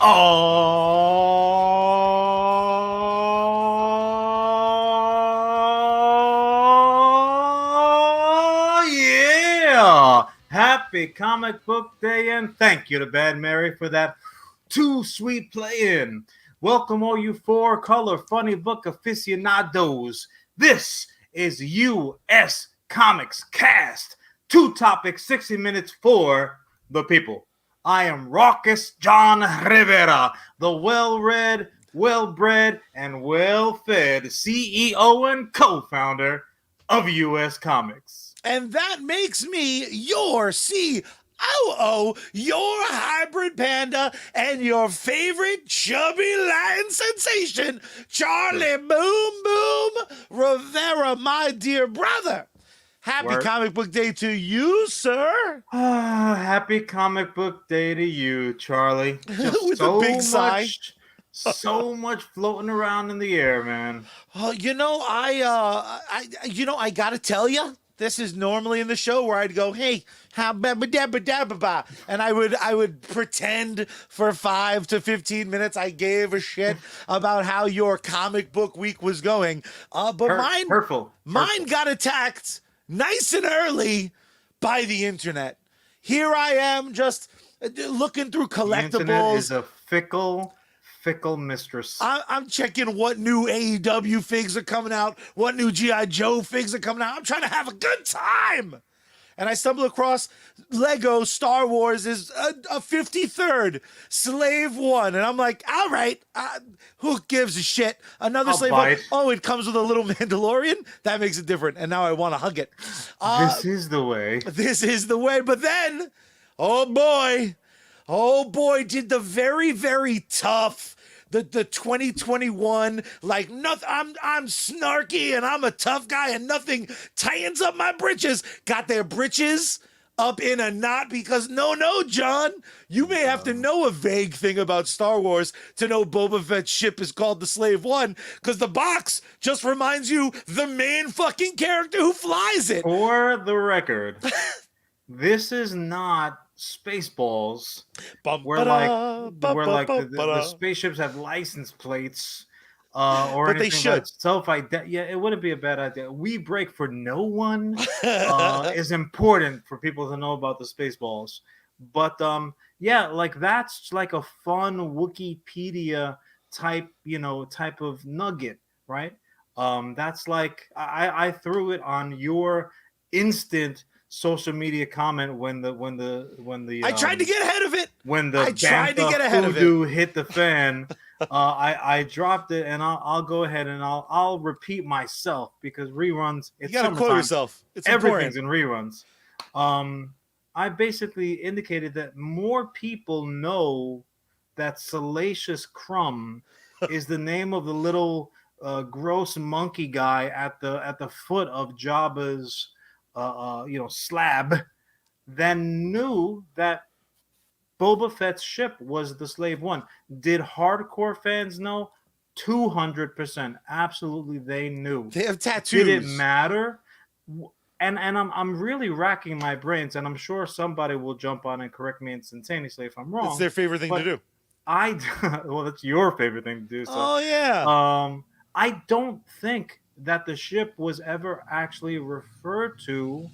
Oh, yeah! Happy Comic Book Day, and thank you to Bad Mary for that too sweet play-in. Welcome, all you four-color funny book aficionados. This is U.S. Comics Cast. Two topics, 60 minutes for the people. I am Raucous John Rivera, the well-read, well-bred, and well-fed CEO and co-founder of U.S. Comics. And that makes me your COO, your hybrid panda, and your favorite chubby Latin sensation, Charlie Boom Boom Rivera, my dear brother. Happy Comic Book Day to you, sir. Happy Comic Book Day to you, Charlie. Just With a big sigh. So much floating around in the air, man. I gotta tell you, this is normally in the show where I'd go, hey, and I would pretend for 5 to 15 minutes I gave a shit about how your comic book week was going. But mine got attacked nice and early by the internet. Here I am just looking through collectibles. The internet is a fickle mistress. I'm checking what new AEW figs are coming out, what new G.I. Joe figs are coming out. I'm trying to have a good time. And I stumble across Lego Star Wars is a 53rd Slave One. And I'm like, all right, who gives a shit? Another Slave One. Oh, it comes with a little Mandalorian? That makes it different. And now I want to hug it. This is the way. This is the way. But then, oh boy, did the very, very tough, the 2021, like nothing, I'm snarky and I'm a tough guy and nothing tightens up my britches, got their britches up in a knot because no, John, you may have to know a vague thing about Star Wars to know Boba Fett's ship is called the Slave One, because the box just reminds you the main fucking character who flies it. For the record, this is not Spaceballs, where the spaceships have license plates, or but anything they should. Yeah, it wouldn't be a bad idea. We break for no one is important for people to know about the Spaceballs, but yeah, like that's like a fun Wikipedia type of nugget, right? That's like I threw it on your instant social media comment when the I tried to get ahead of it. When the Bantha hit the fan, I dropped it, and I'll go ahead and I'll repeat myself because reruns. You gotta quote yourself. It's everything's important. in reruns. I basically indicated that more people know that Salacious Crumb is the name of the little gross monkey guy at the foot of Jabba's slab, then knew that Boba Fett's ship was the Slave One. Did hardcore fans know? 200%. Absolutely, they knew. They have tattoos. Did it matter? And I'm really racking my brains, and I'm sure somebody will jump on and correct me instantaneously if I'm wrong. It's their favorite thing to do. Well, that's your favorite thing to do. So. Oh yeah. I don't think that the ship was ever actually referred to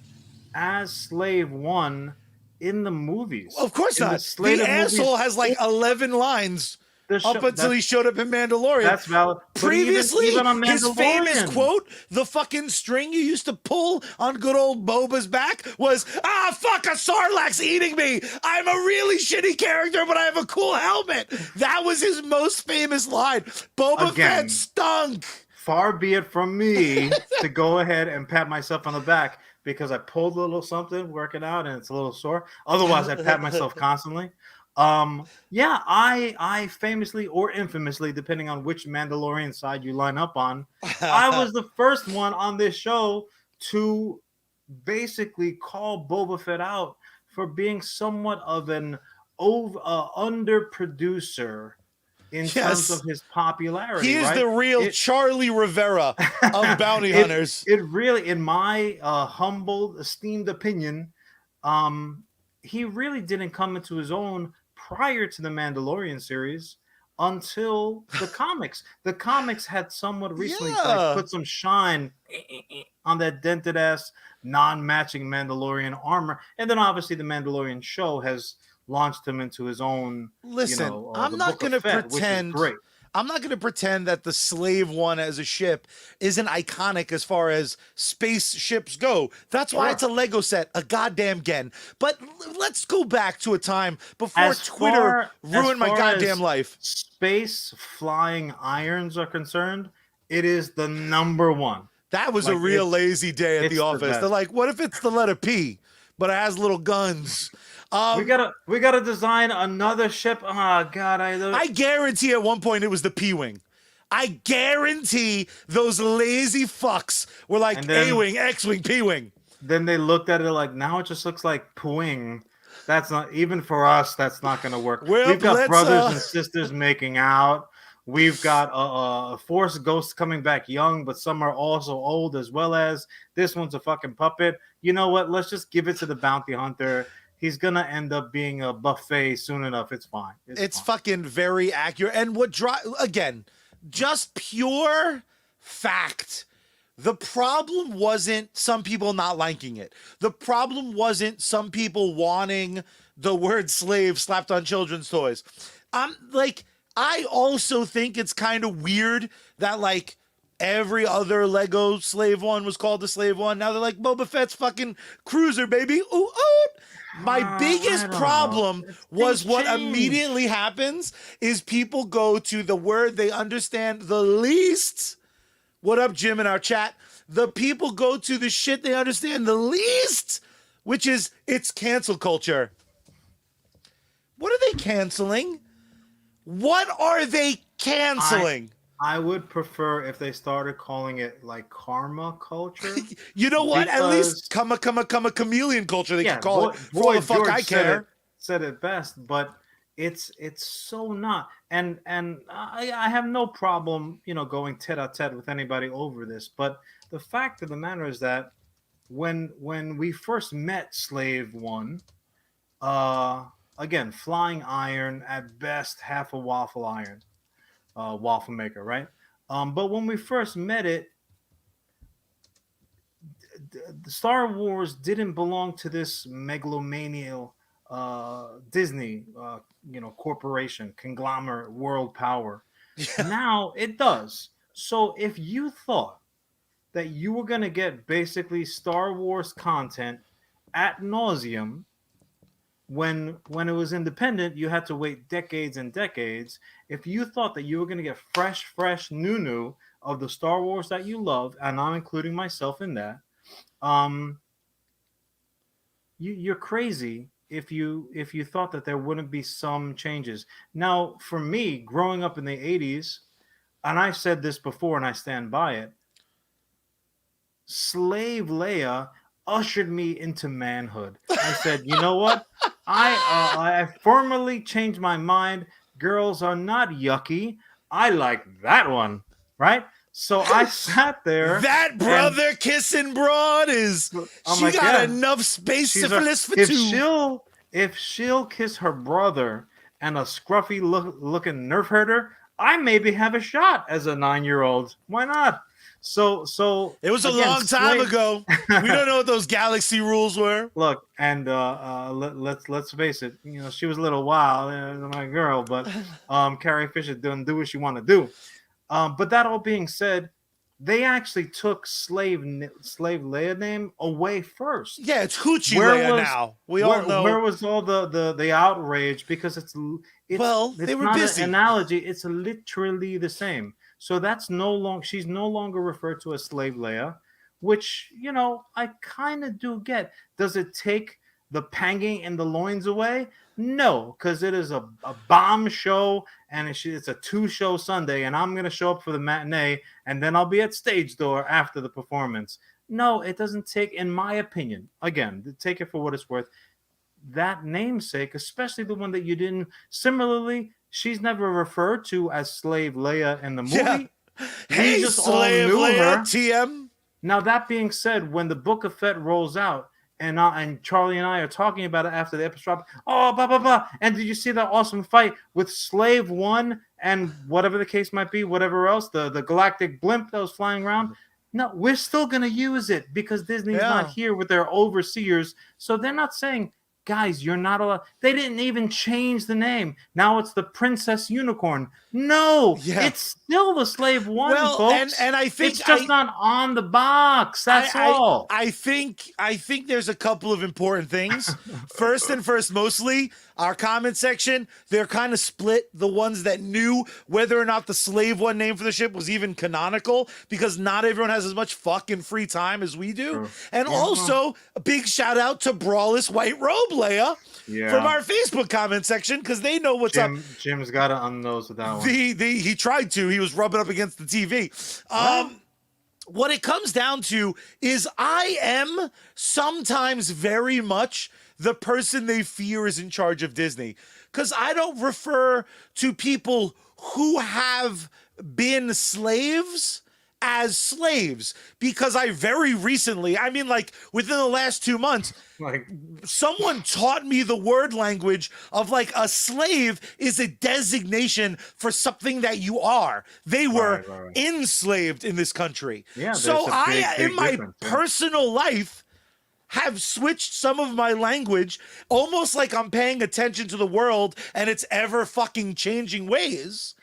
as Slave One in the movies. Of course not. The asshole has like 11 lines up until he showed up in Mandalorian. That's valid. Previously, even on his famous quote, the fucking string you used to pull on good old Boba's back was, fuck, a Sarlacc's eating me. I'm a really shitty character, but I have a cool helmet. That was his most famous line. Boba Fett stunk. Far be it from me to go ahead and pat myself on the back because I pulled a little something working out and it's a little sore. Otherwise, I pat myself constantly. Yeah, I famously or infamously, depending on which Mandalorian side you line up on, I was the first one on this show to basically call Boba Fett out for being somewhat of an under producer in terms of his popularity. He is the real Charlie Rivera of bounty hunters. It really, in my humble, esteemed opinion, he really didn't come into his own prior to the Mandalorian series until the comics. The comics had somewhat recently like Yeah. put some shine on that dented ass non-matching Mandalorian armor, and then obviously the Mandalorian show has launched him into his own, Listen, the I'm not Book of going to Fett, which is pretend. great. I'm not going to pretend that the Slave One as a ship isn't iconic as far as spaceships go. That's why it's Sure. a Lego set, a goddamn again. But let's go back to a time before As Twitter far as ruined my far goddamn as life. space flying irons are concerned, it is the number one. That was a Like real lazy day at the it's the office. They're best. like, what if it's the letter P, but it has little guns? We gotta design another ship. Oh God, I guarantee at one point it was the P-Wing. I guarantee those lazy fucks were like And then- A-Wing, X-Wing, P-Wing. then they looked at it like, now it just looks like pooing. That's not even for us. That's not going to work. Well, We've got let's, brothers and sisters making out. We've got Force ghosts coming back young, but some are also old as well. As this one's a fucking puppet. You know what? Let's just give it to the bounty hunter. He's gonna end up being a buffet soon enough. It's fine. It's fine. fucking very accurate. And again, just pure fact. The problem wasn't some people not liking it. The problem wasn't some people wanting the word slave slapped on children's toys. I also think it's kind of weird that like every other Lego Slave One was called the Slave One. Now they're like Boba Fett's fucking cruiser, baby. Ooh, ooh. My biggest problem was what immediately happens is people go to the word they understand the least. What up, Jim, in our chat? The people go to the shit they understand the least, which is it's cancel culture. What are they canceling? What are they canceling? I would prefer if they started calling it like karma culture. You know what? At least come a chameleon culture. They can call it. For all the fuck I care. Said it best, but it's so not. And I have no problem, going tete-a-tete with anybody over this. But the fact of the matter is that when we first met Slave One, again, flying iron at best, half a waffle iron. Waffle maker, right? But when we first met it, the Star Wars didn't belong to this megalomaniacal Disney, corporation, conglomerate, world power. Yeah. Now it does. So if you thought that you were going to get basically Star Wars content ad nauseum, when it was independent, you had to wait decades and decades. If you thought that you were going to get fresh, new of the Star Wars that you love, and I'm including myself in that, you're crazy if you thought that there wouldn't be some changes. Now, for me, growing up in the 80s, and I said this before and I stand by it, Slave Leia ushered me into manhood. I said, you know what? I formally changed my mind. Girls are not yucky. I like that one, right? So I sat there. That brother kissing broad is. She got enough space syphilis for two. If she'll kiss her brother and a scruffy looking nerf herder, I maybe have a shot as a 9-year-old. Why not? So it was a long time ago. We don't know what those galaxy rules were. Look, and let's face it. She was a little wild, my girl, but Carrie Fisher doesn't do what she want to do. But that all being said, they actually took Slave Leia name away first. Yeah, it's Hoochie Leia now. We all know. Where was all the outrage? Because it's they were not busy. An analogy. It's literally the same. So that's she's no longer referred to as Slave Leia, which, I kind of do get. Does it take the panging in the loins away? No, because it is a bomb show and it's a 2-show Sunday, and I'm going to show up for the matinee and then I'll be at stage door after the performance. No, it doesn't take, in my opinion, again, take it for what it's worth, that namesake, especially the one that you didn't. Similarly, she's never referred to as Slave Leia in the movie. Yeah. Hey, just Slave Leia, TM. Now, that being said, when the Book of Fett rolls out, and Charlie and I are talking about it after the episode. Oh, blah blah blah! And did you see that awesome fight with Slave One and whatever the case might be, whatever else, the galactic blimp that was flying around? No, we're still gonna use it because Disney's not here with their overseers, so they're not saying, guys, you're not allowed. They didn't even change the name. Now it's the Princess Unicorn. No, it's still the Slave One, folks. And I think it's just not on the box. That's all. I think there's a couple of important things. First and first, mostly our comment section, they're kind of split. The ones that knew whether or not the Slave One name for the ship was even canonical, because not everyone has as much fucking free time as we do. Sure. And also, a big shout out to Brawless White Robe Leia from our Facebook comment section, because they know what's up. Jim's got to unnose with that one. He tried to. He was rubbing up against the TV. What it comes down to is I am sometimes very much the person they fear is in charge of Disney, because I don't refer to people who have been slaves as slaves, because I very recently, I mean, like within the last 2 months, someone taught me the word language of like a slave is a designation for something that you are. They were enslaved in this country. Yeah, so in my personal life, have switched some of my language, almost like I'm paying attention to the world and its ever fucking changing ways.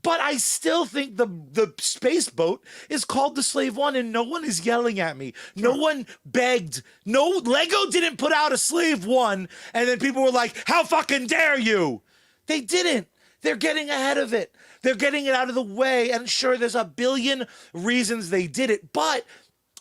But I still think the space boat is called the Slave One, and no one is yelling at me. No one begged. No, Lego didn't put out a Slave One, and then people were like, how fucking dare you? They didn't. They're getting ahead of it. They're getting it out of the way, and sure, there's a billion reasons they did it, but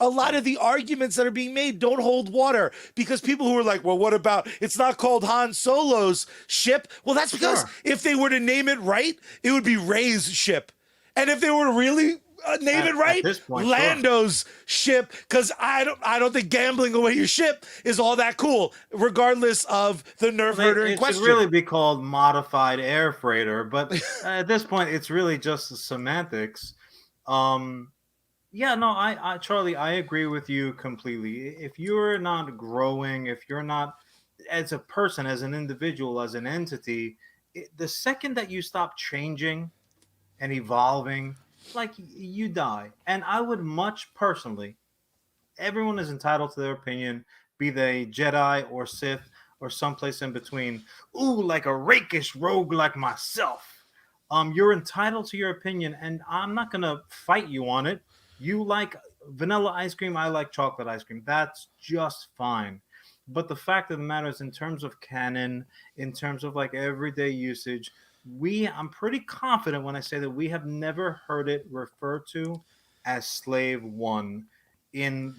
a lot of the arguments that are being made don't hold water, because people who are like, well, what about, it's not called Han Solo's ship? Well, that's because if they were to name it right, it would be Rey's ship. And if they were to really name it right, Lando's ship, because I don't think gambling away your ship is all that cool, regardless of the nerf herder in question. It should really be called Modified Air Freighter, but at this point, it's really just the semantics. Yeah, no, I Charlie, I agree with you completely. If you're not growing, if you're not, as a person, as an individual, as an entity, the second that you stop changing and evolving, like, you die. And I would much personally, everyone is entitled to their opinion, be they Jedi or Sith or someplace in between. Ooh, like a rakish rogue like myself. You're entitled to your opinion, and I'm not gonna fight you on it. You like vanilla ice cream, I like chocolate ice cream. That's just fine. But the fact of the matter is, in terms of canon, in terms of like everyday usage, I'm pretty confident when I say that we have never heard it referred to as Slave One in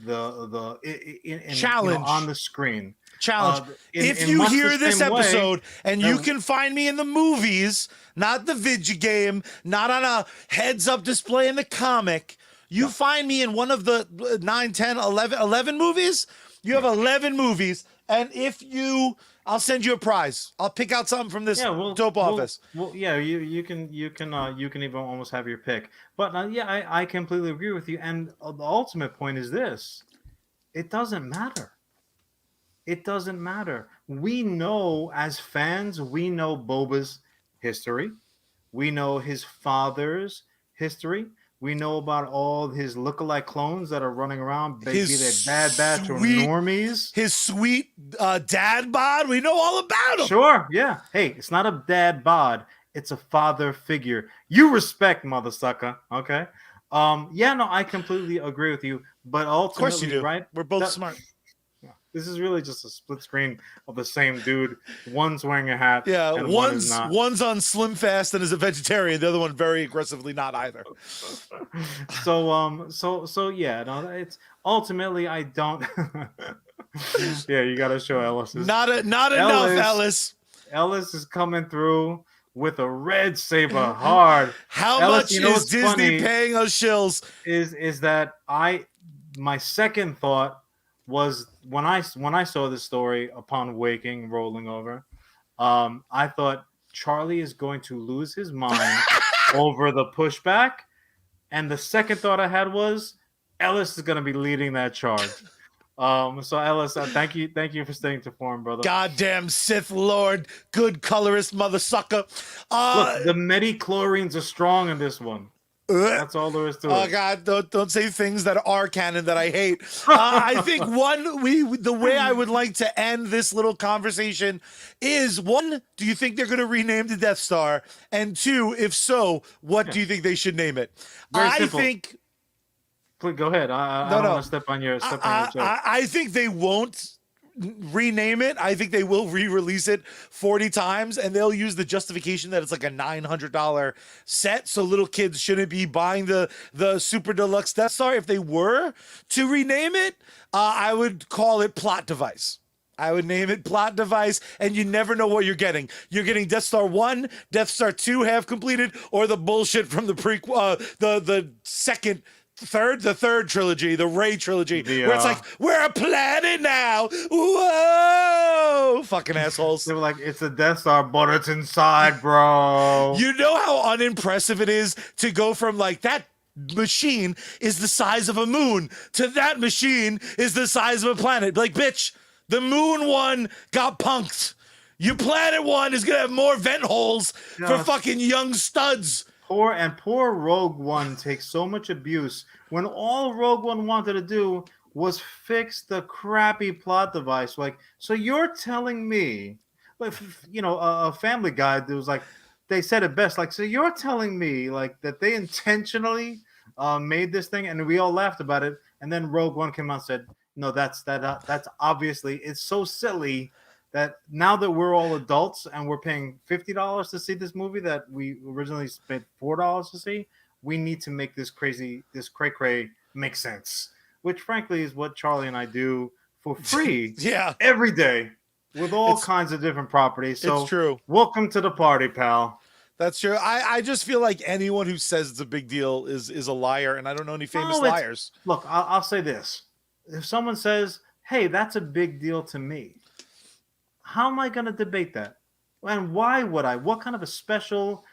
challenge, on the screen. Challenge. If you hear this episode and you can find me in the movies, not the video game, not on a heads-up display in the comic, you find me in one of the 9, 10, 11 movies. You have 11 movies. And I'll send you a prize. I'll pick out something from this dope office. Well, yeah, you can even almost have your pick. But I completely agree with you. And the ultimate point is this: it doesn't matter. It doesn't matter. We know, as fans, we know Boba's history. We know his father's history. We know about all his lookalike clones that are running around, be they Bad Batch or normies. His sweet dad bod, we know all about him. Sure, yeah. Hey, it's not a dad bod. It's a father figure. You respect, mother sucker, okay? I completely agree with you. But ultimately, of course you do. Right? We're both smart. This is really just a split screen of the same dude. One's wearing a hat. Yeah, and one's on Slim Fast and is a vegetarian. The other one very aggressively not either. So yeah, no, it's ultimately I don't. Yeah, you got to show Ellis. Not enough, Ellis. Ellis is coming through with a red saber hard. How Ellis, much is Disney paying us shills? Is that my second thought was when I saw this story upon waking, rolling over, I thought Charlie is going to lose his mind over the pushback, and the second thought I had was Ellis is going to be leading that charge. So Ellis, thank you for staying to form, brother. Goddamn Sith Lord, good colorist mother sucker. Look, the midi-chlorines are strong in this one. That's all there is to Oh it. God! Don't say things that are canon that I hate. I think the way I would like to end this little conversation is one: do you think they're going to rename the Death Star? And two, if so, what do you think they should name it? Very I simple. think. Please go ahead. I don't want to step on your joke. I think they won't rename it. I think they will re-release it 40 times, and they'll use the justification that it's like a $900 set, so little kids shouldn't be buying the super deluxe Death Star. If they were to rename it, I would call it Plot Device. I would name it Plot Device, and you never know what you're getting. You're getting Death Star 1, Death Star 2 half completed, or the bullshit from the prequel, the third trilogy, the Ray trilogy, where it's like, we're a planet now. Whoa! Fucking assholes. They were like, it's a Death Star, but it's inside, bro. You know how unimpressive it is to go from like that machine is the size of a moon to that machine is the size of a planet. Like, bitch, the moon one got punked. Your planet one is going to have more vent holes for fucking young studs. Poor Rogue One takes so much abuse when all Rogue One wanted to do was fix the crappy plot device. Like, so you're telling me, like, a Family Guy that was like, they said it best. Like, so you're telling me like that they intentionally made this thing, and we all laughed about it, and then Rogue One came out and said, no, that's obviously it's so silly. That now that we're all adults and we're paying $50 to see this movie that we originally spent $4 to see, we need to make this cray make sense. Which, frankly, is what Charlie and I do for free, every day with all kinds of different properties. So, it's true. Welcome to the party, pal. That's true. I just feel like anyone who says it's a big deal is a liar, and I don't know any famous liars. Look, I'll say this: if someone says, "Hey, that's a big deal to me," how am I going to debate that? And why would I? What kind of a special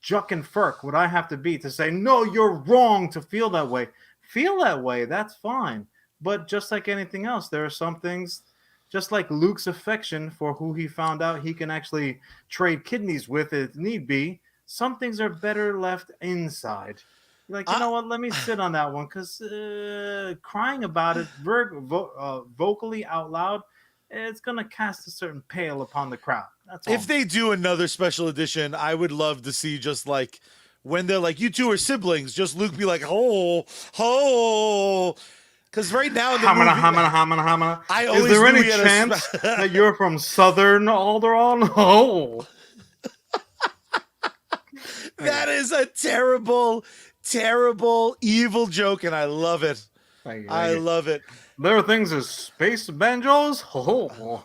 Juck and Ferk would I have to be to say, no, you're wrong to feel that way? Feel that way, that's fine. But just like anything else, there are some things, just like Luke's affection for who he found out he can actually trade kidneys with if need be, some things are better left inside. Like, you know what? Let me sit on that one because crying about it vocally out loud, it's going to cast a certain pale upon the crowd. That's all. If they do another special edition, I would love to see just like when they're like, you two are siblings, just Luke be like, oh. Because right now in the movie, I always is there any chance that you're from Southern Alderaan? Oh. That is a terrible, terrible, evil joke, and I love it. I love it. There are things as space banjos. Oh.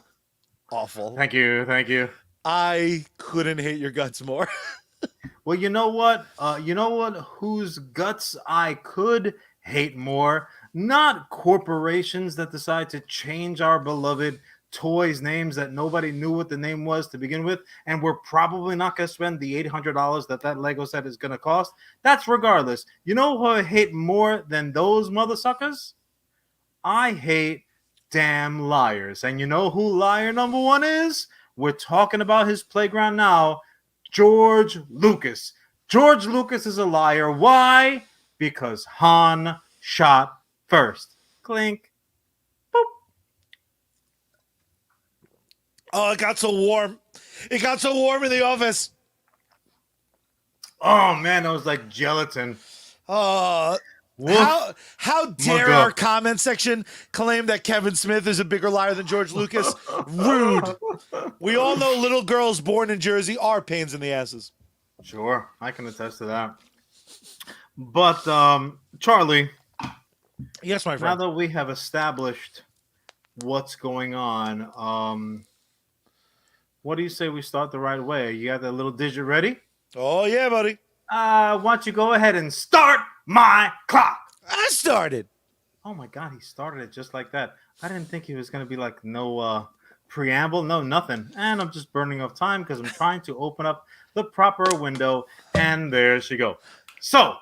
Awful. Thank you. I couldn't hate your guts more. Well, you know what? Whose guts I could hate more? Not corporations that decide to change our beloved toys' names that nobody knew what the name was to begin with, and we're probably not going to spend the $800 that Lego set is going to cost. That's regardless. You know who I hate more than those mother suckers? I hate damn liars. And you know who liar number one is? We're talking about his playground now, George Lucas. George Lucas is a liar. Why? Because Han shot first. Clink. Boop. Oh, it got so warm. It got so warm in the office. Oh, man, that was like gelatin. How dare our comment section claim that Kevin Smith is a bigger liar than George Lucas? Rude. We all know little girls born in Jersey are pains in the asses. Sure, I can attest to that. But, Charlie. Yes, my friend. Now that we have established what's going on, what do you say we start the right way? You got that little digit ready? Oh, yeah, buddy. Why don't you go ahead and start my clock? I started. Oh, my God. He started it just like that. I didn't think he was going to be like no preamble, no nothing. And I'm just burning off time because I'm trying to open up the proper window. And there she goes. So,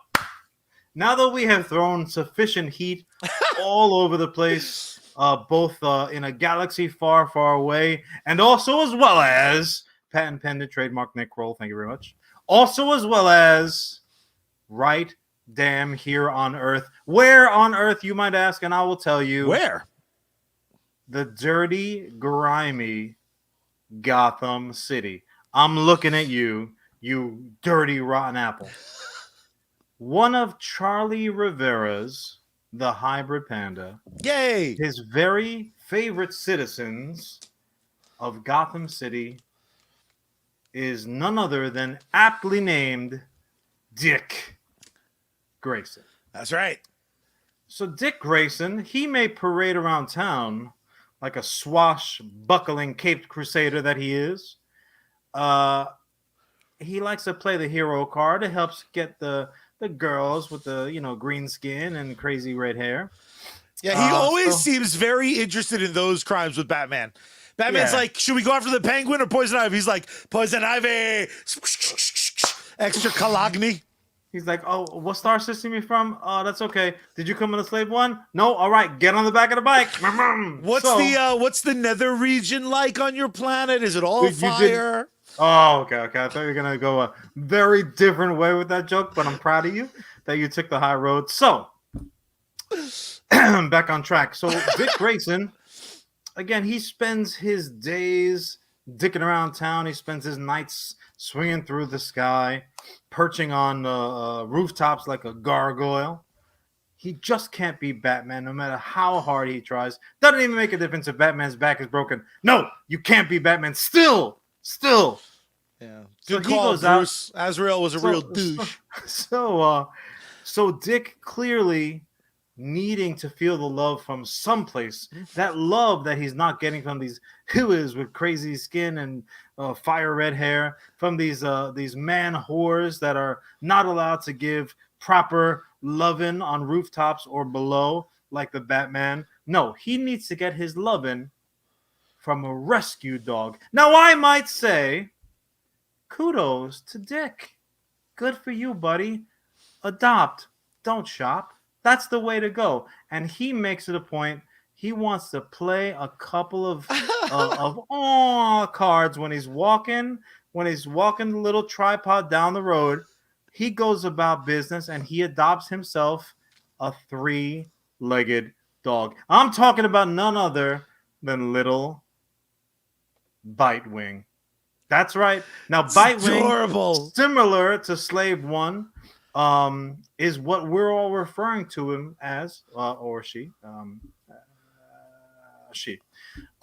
now that we have thrown sufficient heat all over the place, both in a galaxy far, far away, and also as well as patent pending trademark Nick Kroll. Thank you very much. Also as well as right damn here on Earth. Where on Earth, you might ask, and I will tell you. Where? The dirty, grimy Gotham City. I'm looking at you, you dirty, rotten apple. One of Charlie Rivera's, the hybrid panda, Yay! his very favorite citizens of Gotham City is none other than aptly named Dick Grayson. That's right. So Dick Grayson, he may parade around town like a swashbuckling caped crusader that he is. He likes to play the hero card. It helps get the girls with the green skin and crazy red hair. Yeah, he always seems very interested in those crimes with Batman. Batman's like, should we go after the Penguin or Poison Ivy? He's like, Poison Ivy. Extra Calagny. He's like, oh, what star system you from? Oh, that's okay. Did you come in the slave one? No. All right, get on the back of the bike. What's the nether region like on your planet? Is it all fire? Oh, okay. I thought you were gonna go a very different way with that joke, but I'm proud of you that you took the high road. So, back on track. So, Dick Grayson, again, he spends his days dicking around town. He spends his nights swinging through the sky, perching on rooftops like a gargoyle. He just can't be Batman no matter how hard he tries. Doesn't even make a difference if Batman's back is broken. No, you can't be Batman. Still. Yeah. So Good he call, goes Bruce. out. Azrael was a real douche. So Dick clearly needing to feel the love from someplace, that love that he's not getting from these heroes with crazy skin and fire red hair, from these man whores that are not allowed to give proper loving on rooftops or below like the Batman. No, he needs to get his loving from a rescue dog. Now, I might say, kudos to Dick. Good for you, buddy. Adopt, don't shop. That's the way to go. And he makes it a point. He wants to play a couple of cards when he's walking the little tripod down the road. He goes about business and he adopts himself a 3-legged dog. I'm talking about none other than little Bitewing. That's right. Now, Bitewing, similar to Slave One, is what we're all referring to him as, or she. She.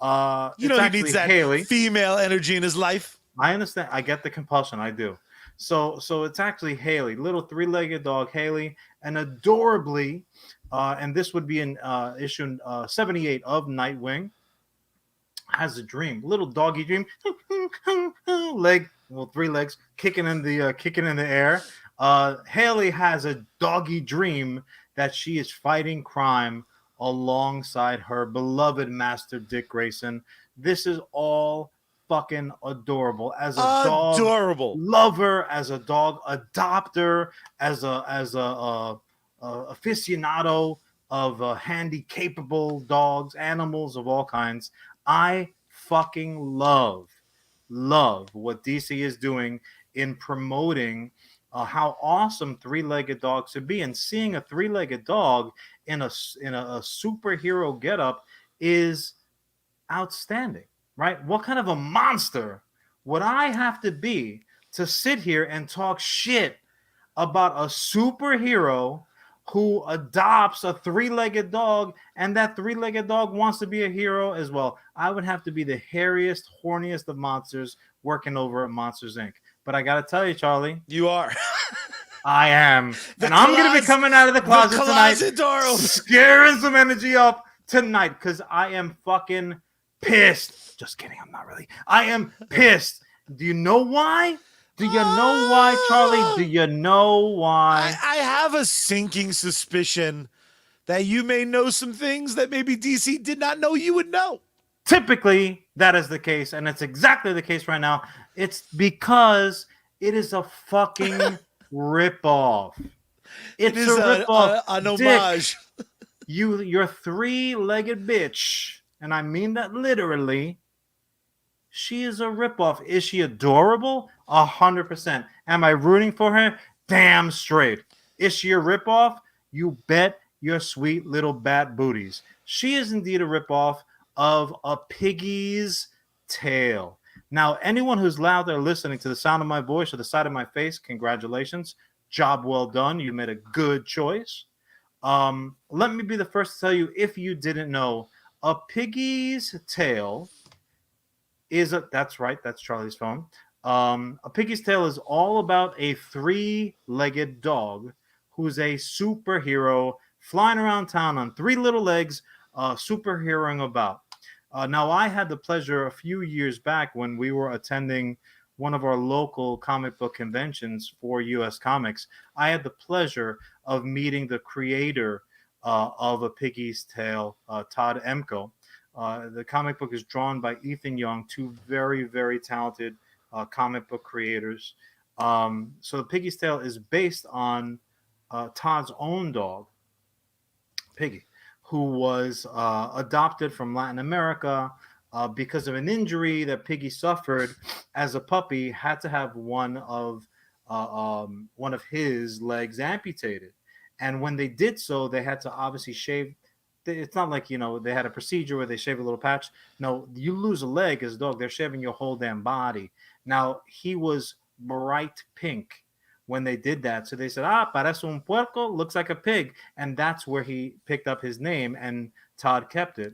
He needs that Haley. Female energy in his life. I understand. I get the compulsion. I do. So it's actually Haley, little 3-legged dog Haley, and adorably, and this would be in issue 78 of Nightwing. Has a dream, little doggy dream, leg, well, 3 legs kicking in the air. Haley has a doggy dream that she is fighting crime alongside her beloved master Dick Grayson. This is all fucking adorable. As a dog lover, as a dog adopter, as a aficionado of handy, capable dogs, animals of all kinds. I fucking love what DC is doing in promoting how awesome 3-legged dogs should be, and seeing a 3-legged dog in a superhero getup is outstanding, right? What kind of a monster would I have to be to sit here and talk shit about a superhero who adopts a 3-legged dog, and that 3-legged dog wants to be a hero as well? I would have to be the hairiest, horniest of monsters working over at Monsters Inc. But I got to tell you, Charlie. You are. I am. And I'm going to be coming out of the closet tonight, scaring some energy up tonight, because I am fucking pissed. Just kidding. I'm not really. I am pissed. Do you know why? Do you know why, Charlie? Do you know why? I have a sinking suspicion that you may know some things that maybe DC did not know you would know. Typically, that is the case, and it's exactly the case right now. It's because it is a fucking ripoff. It's a ripoff. An homage. your three-legged bitch, and I mean that literally. She is a ripoff. Is she adorable? 100%. Am I rooting for her? Damn straight. Is she a ripoff? You bet your sweet little bat booties. She is indeed a ripoff of a piggy's tail. Now, anyone who's loud there listening to the sound of my voice or the side of my face, congratulations. Job well done. You made a good choice. Let me be the first to tell you, if you didn't know, a piggy's tail that's right, that's Charlie's phone. A piggy's tail is all about a three-legged dog who's a superhero flying around town on three little legs, superheroing about. Now, I had the pleasure a few years back when we were attending one of our local comic book conventions for U.S. Comics. I had the pleasure of meeting the creator of A Piggy's Tale, Todd Emko. The comic book is drawn by Ethan Young, two very, very talented comic book creators. So The Piggy's Tale is based on Todd's own dog, Piggy, who was adopted from Latin America because of an injury that Piggy suffered as a puppy. Had to have one of his legs amputated, and when they did so, they had to obviously shave. It's not like they had a procedure where they shave a little patch. No, you lose a leg as a dog, they're shaving your whole damn body. Now he was bright pink when they did that. So they said, parece un puerco, looks like a pig. And that's where he picked up his name, and Todd kept it.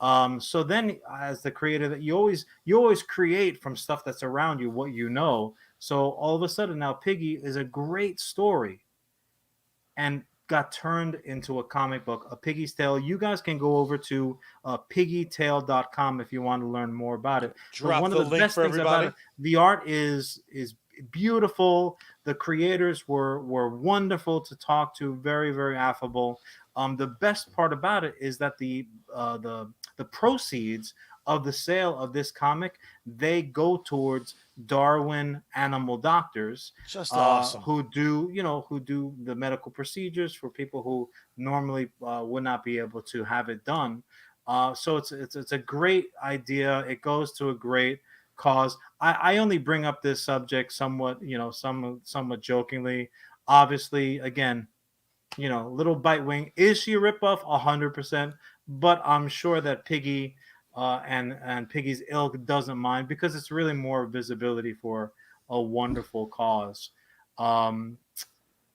So then as the creator, that you always create from stuff that's around you, what you know. So all of a sudden now Piggy is a great story and got turned into a comic book, A Piggy's Tale. You guys can go over to piggytail.com if you want to learn more about it. Drop One the of the link best for things everybody. about it, the art is beautiful. The creators were wonderful to talk to, very, very affable. The best part about it is that the proceeds of the sale of this comic, they go towards Darwin Animal Doctors, Just awesome. who do the medical procedures for people who normally would not be able to have it done. So it's a great idea. It goes to a great cause. I only bring up this subject somewhat, somewhat jokingly. Obviously, again, little bite wing. Is she a ripoff? 100%. But I'm sure that Piggy and Piggy's ilk doesn't mind, because it's really more visibility for a wonderful cause. Um,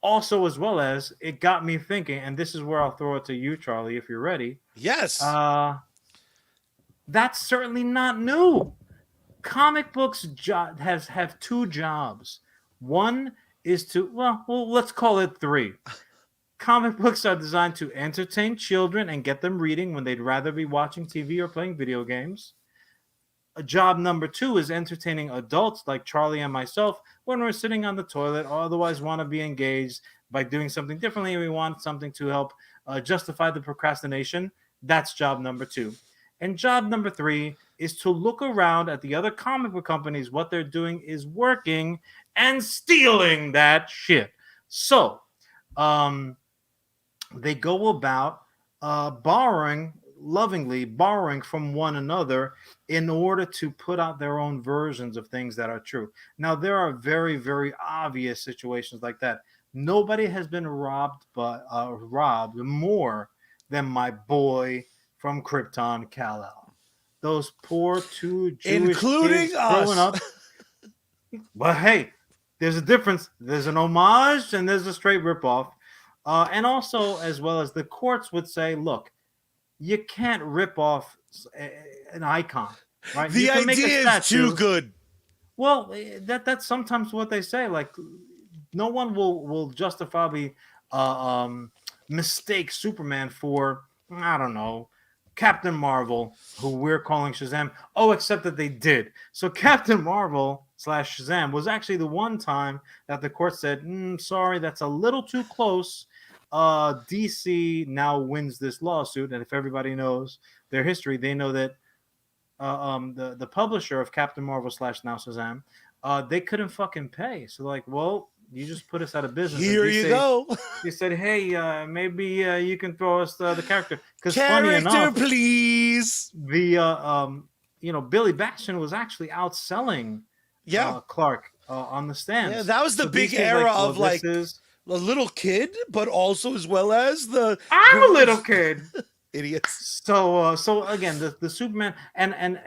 Also, as well as, it got me thinking, and this is where I'll throw it to you, Charlie, if you're ready. Yes. That's certainly not new. Comic books have two jobs. One is to, well, let's call it three. Comic books are designed to entertain children and get them reading when they'd rather be watching TV or playing video games. Job number two is entertaining adults like Charlie and myself when we're sitting on the toilet or otherwise want to be engaged by doing something differently, and we want something to help justify the procrastination. That's job number two. And job number three is to look around at the other comic book companies. What they're doing is working and stealing that shit. So, they go about lovingly borrowing from one another in order to put out their own versions of things that are true. Now, there are very, very obvious situations like that. Nobody has been robbed more than my boy from Krypton, Kal-El. Those poor two Jewish Including kids growing us. up. But hey, there's a difference. There's an homage and there's a straight ripoff. And also, as well as the courts would say, look, you can't rip off an icon, right? The You can make a idea is too statue. good. Well, that's sometimes what they say. Like, no one will justifiably mistake Superman for, I don't know, Captain Marvel, who we're calling Shazam. Oh, except that they did. So Captain Marvel / Shazam was actually the one time that the court said, sorry, that's a little too close. DC now wins this lawsuit, and if everybody knows their history, they know that the publisher of Captain Marvel / now Shazam, they couldn't fucking pay. So like, well, You just put us out of business. And Here you go. they said, hey, maybe you can throw us the character. Because funny Character, enough, please. the Billy Batson was actually outselling Yeah. Clark on the Yeah, stands. that was the So big DC was era like, well, of this like is a little kid, but also as well as the I'm a little kid. idiots. So again, the Superman and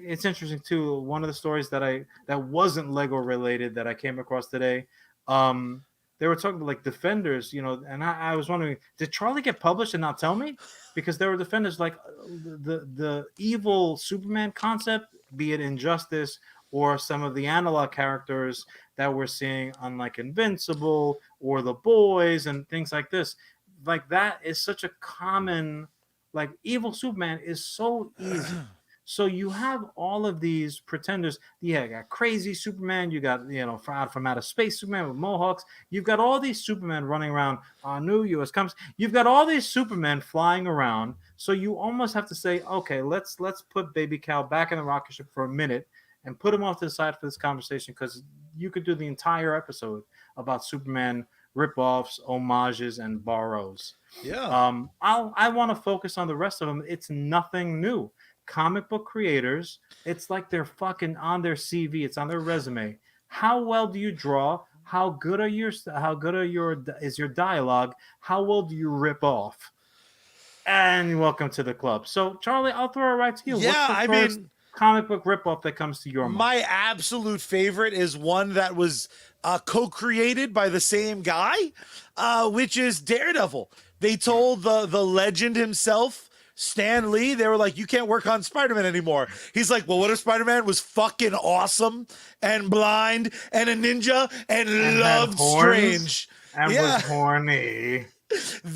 it's interesting too. One of the stories that wasn't Lego related that I came across today, um, they were talking about like Defenders, and I was wondering, did Charlie get published and not tell me? Because there were Defenders like the evil Superman concept, be it Injustice or some of the analog characters that we're seeing on like Invincible or The Boys and things like this. Like that is such a common like evil Superman is so easy. So you have all of these pretenders. Yeah, you got crazy Superman. You got from outer space Superman with mohawks. You've got all these Supermen running around. New U.S. comes. You've got all these Supermen flying around. So you almost have to say, okay, let's put Baby Cal back in the rocket ship for a minute and put him off to the side for this conversation because you could do the entire episode about Superman ripoffs, homages, and borrows. Yeah. I want to focus on the rest of them. It's nothing new. Comic book creators, it's like they're fucking on their CV. It's on their resume. How well do you draw? How good are your dialogue? How well do you rip off? And welcome to the club. So Charlie, I'll throw it right to you. Yeah, What's the I first mean, comic book ripoff that comes to your mind? my absolute favorite is one that was co-created by the same guy, which is Daredevil. They told the legend himself, Stan Lee, they were like, you can't work on Spider-Man anymore. He's like, well, what if Spider-Man was fucking awesome and blind and a ninja and loved Strange? And was horny.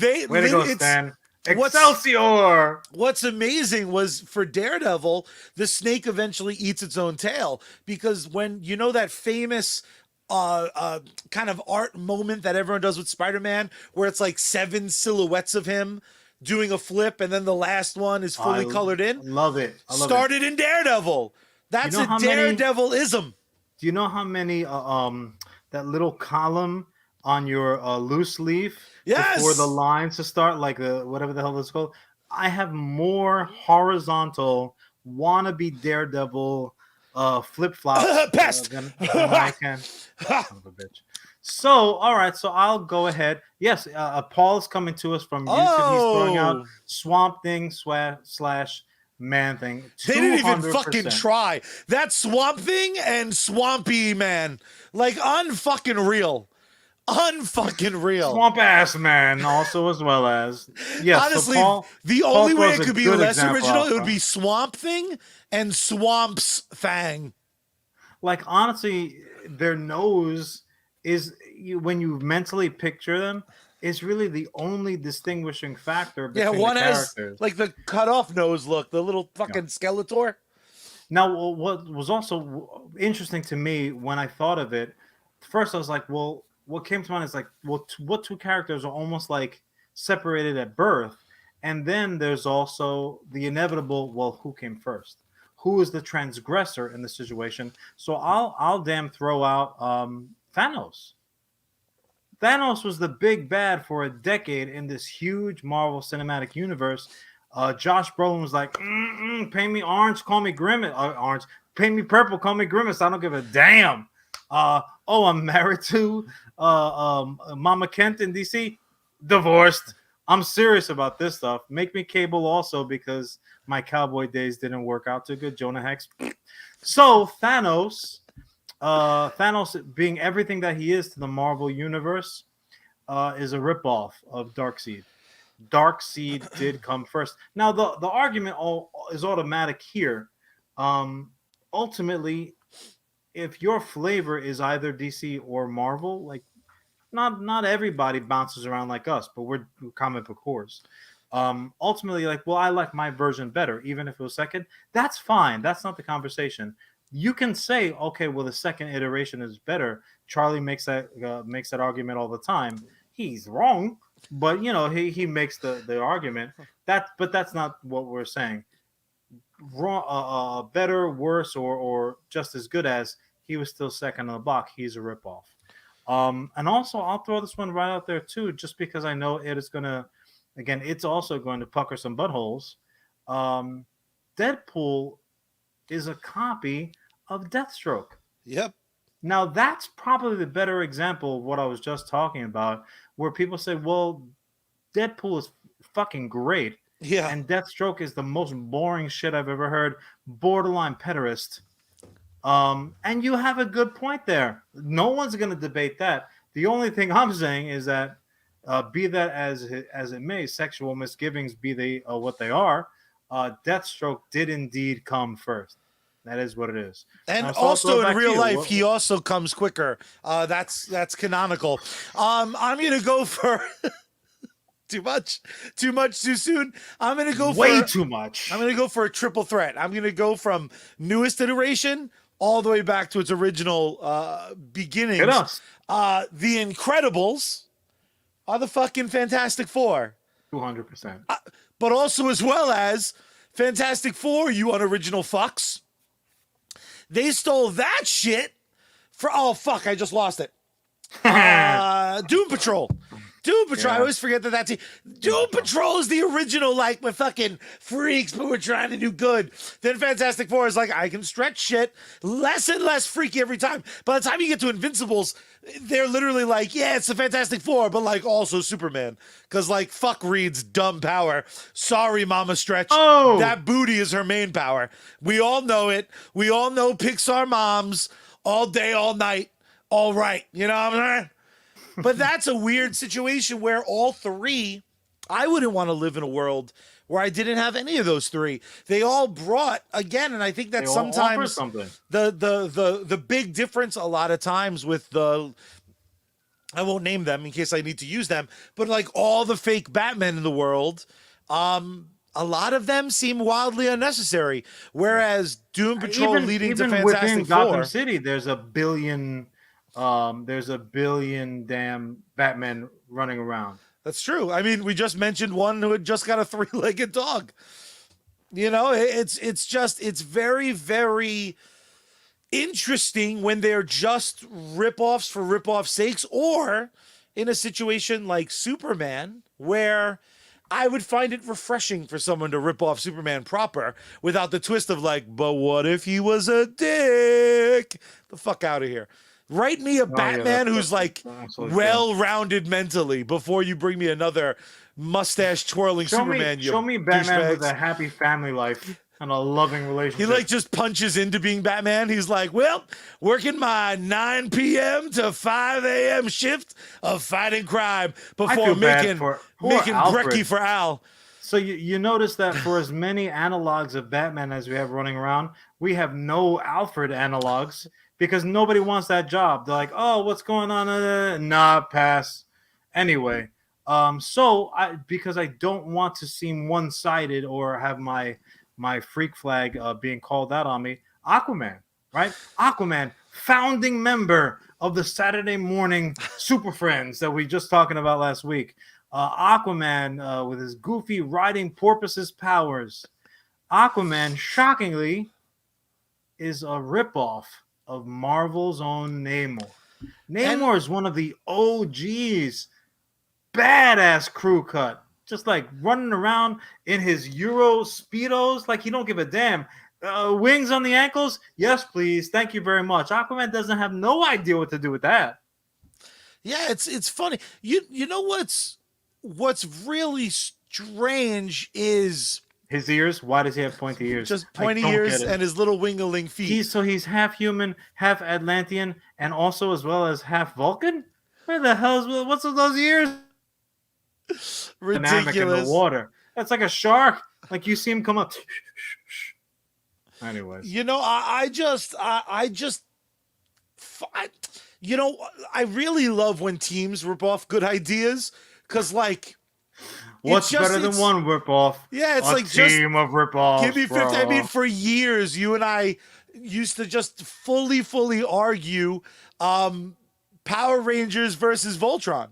Way to go, Stan. What's Excelsior! What's amazing was for Daredevil, the snake eventually eats its own tail because when you know that famous kind of art moment that everyone does with Spider-Man where it's like 7 silhouettes of him doing a flip and then the last one is fully colored in. Love it. Started in Daredevil. That's a Daredevil-ism. Do you know how many that little column on your loose leaf before the lines to start, like whatever the hell it's called? I have more horizontal wannabe Daredevil flip flops than I can. Son of a bitch. So, all right. So I'll go ahead. Yes, Paul is coming to us from YouTube. He's throwing out Swamp Thing / Man Thing. 200%. They didn't even fucking try. That Swamp Thing and Swampy Man, like unfucking real. Unfucking real. Swamp Ass Man also as well as. Yes, honestly, so Paul, the only way it throws a could be good less example original, out it would front. be Swamp Thing and Swamp's Fang. Like, honestly, their nose is, when you mentally picture them, is really the only distinguishing factor between one the characters. has like the cut off nose look, the little fucking Skeletor. Now, what was also interesting to me when I thought of it, first I was like, well, what came to mind is like, well, what two characters are almost like separated at birth? And then there's also the inevitable, well, who came first? Who is the transgressor in the situation? So I'll damn throw out Thanos. Thanos was the big bad for a decade in this huge Marvel Cinematic Universe. Josh Brolin was like, pay me orange, call me Grimace. Orange, pay me purple, call me Grimace. I don't give a damn. I'm married to Mama Kent in DC. Divorced. I'm serious about this stuff. Make me Cable also because my cowboy days didn't work out too good. Jonah Hex. So Thanos being everything that he is to the Marvel Universe, is a ripoff of Darkseid. Darkseid did come first. Now the argument is automatic here. Ultimately, if your flavor is either DC or Marvel, like not everybody bounces around like us, but we're comic book whores. Ultimately, like, well, I like my version better, even if it was second. That's fine. That's not the conversation. You can say, okay, well, the second iteration is better. Charlie makes that argument all the time. He's wrong, but he makes the argument. But that's not what we're saying. Wrong, better, worse, or just as good as, he was still second on the block. He's a ripoff. And also, I'll throw this one right out there too, just because I know it is gonna, again, it's also going to pucker some buttholes. Um, Deadpool is a copy of Deathstroke. Yep. Now, that's probably the better example of what I was just talking about, where people say, well, Deadpool is fucking great, Yeah. and Deathstroke is the most boring shit I've ever heard, borderline pederast. And you have a good point there. No one's going to debate that. The only thing I'm saying is that, be that as it may, sexual misgivings be they what they are, Deathstroke did indeed come first. That is what it is. And So I'll throw it also in back to real you. life, he also comes quicker. That's canonical. I'm gonna go for too much too soon. I'm gonna go way for too much. I'm gonna go for a triple threat. I'm gonna go from newest iteration all the way back to its original beginnings. Hit us. The Incredibles are the fucking Fantastic Four. 200%. But also as well as Fantastic Four, you unoriginal fucks. They stole that shit for, oh fuck, I just lost it. Doom Patrol. Doom Patrol. I always forget that that's it. Doom Patrol is the original, like, we're fucking freaks, but we're trying to do good. Then Fantastic Four is like, I can stretch shit less and less freaky every time. By the time you get to Invincibles, they're literally like, yeah, it's the Fantastic Four, but like also Superman. Because like, fuck Reed's dumb power. Sorry, Mama Stretch. Oh! That booty is her main power. We all know it. We all know Pixar moms all day, all night. All right. You know what I'm saying? But that's a weird situation where all three, I wouldn't want to live in a world where I didn't have any of those three. They all brought, again, and I think that sometimes the big difference a lot of times with the, I won't name them in case I need to use them, but like all the fake Batmen in the world, a lot of them seem wildly unnecessary. Whereas Doom Patrol leading to Fantastic within Four, Gotham City, there's a billion damn Batmen running around. That's true. I mean, we just mentioned one who had just got a three-legged dog. You know, it's very, very interesting when they're just rip-offs for rip-off sakes, or in a situation like Superman, where I would find it refreshing for someone to rip off Superman proper without the twist of like, but what if he was a dick? The fuck out of here. Write me a Batman who's like well-rounded mentally before you bring me another mustache-twirling Superman. Show me Batman with a happy family life and a loving relationship. He like just punches into being Batman. He's like, well, working my 9 p.m. to 5 a.m. shift of fighting crime before making brekkie for Al. So you notice that for as many analogs of Batman as we have running around, we have no Alfred analogs. Because nobody wants that job. They're like, oh, what's going on? Nah, pass. Anyway, because I don't want to seem one-sided or have my freak flag being called out on me, Aquaman, right? Aquaman, founding member of the Saturday morning Super Friends that we just talking about last week. Aquaman with his goofy riding porpoises powers. Aquaman, shockingly, is a ripoff of Marvel's own Namor. Namor is one of the OGs. Badass crew cut. Just like running around in his Euro Speedos like he don't give a damn. Wings on the ankles? Yes, please. Thank you very much. Aquaman doesn't have no idea what to do with that. Yeah, it's funny. You know what's really strange is his ears. Why does he have pointy ears? Just pointy ears and his little wingling feet. He's half human, half Atlantean, and also as well as half Vulcan. Where the hell what's with those ears? Ridiculous. Dynamic in the water. That's like a shark. Like you see him come up. Anyways, you know, I really love when teams rip off good ideas because like. What's better than one ripoff? Yeah, it's a like team of ripoffs. Give me 50. I mean, for years, you and I used to just fully argue Power Rangers versus Voltron.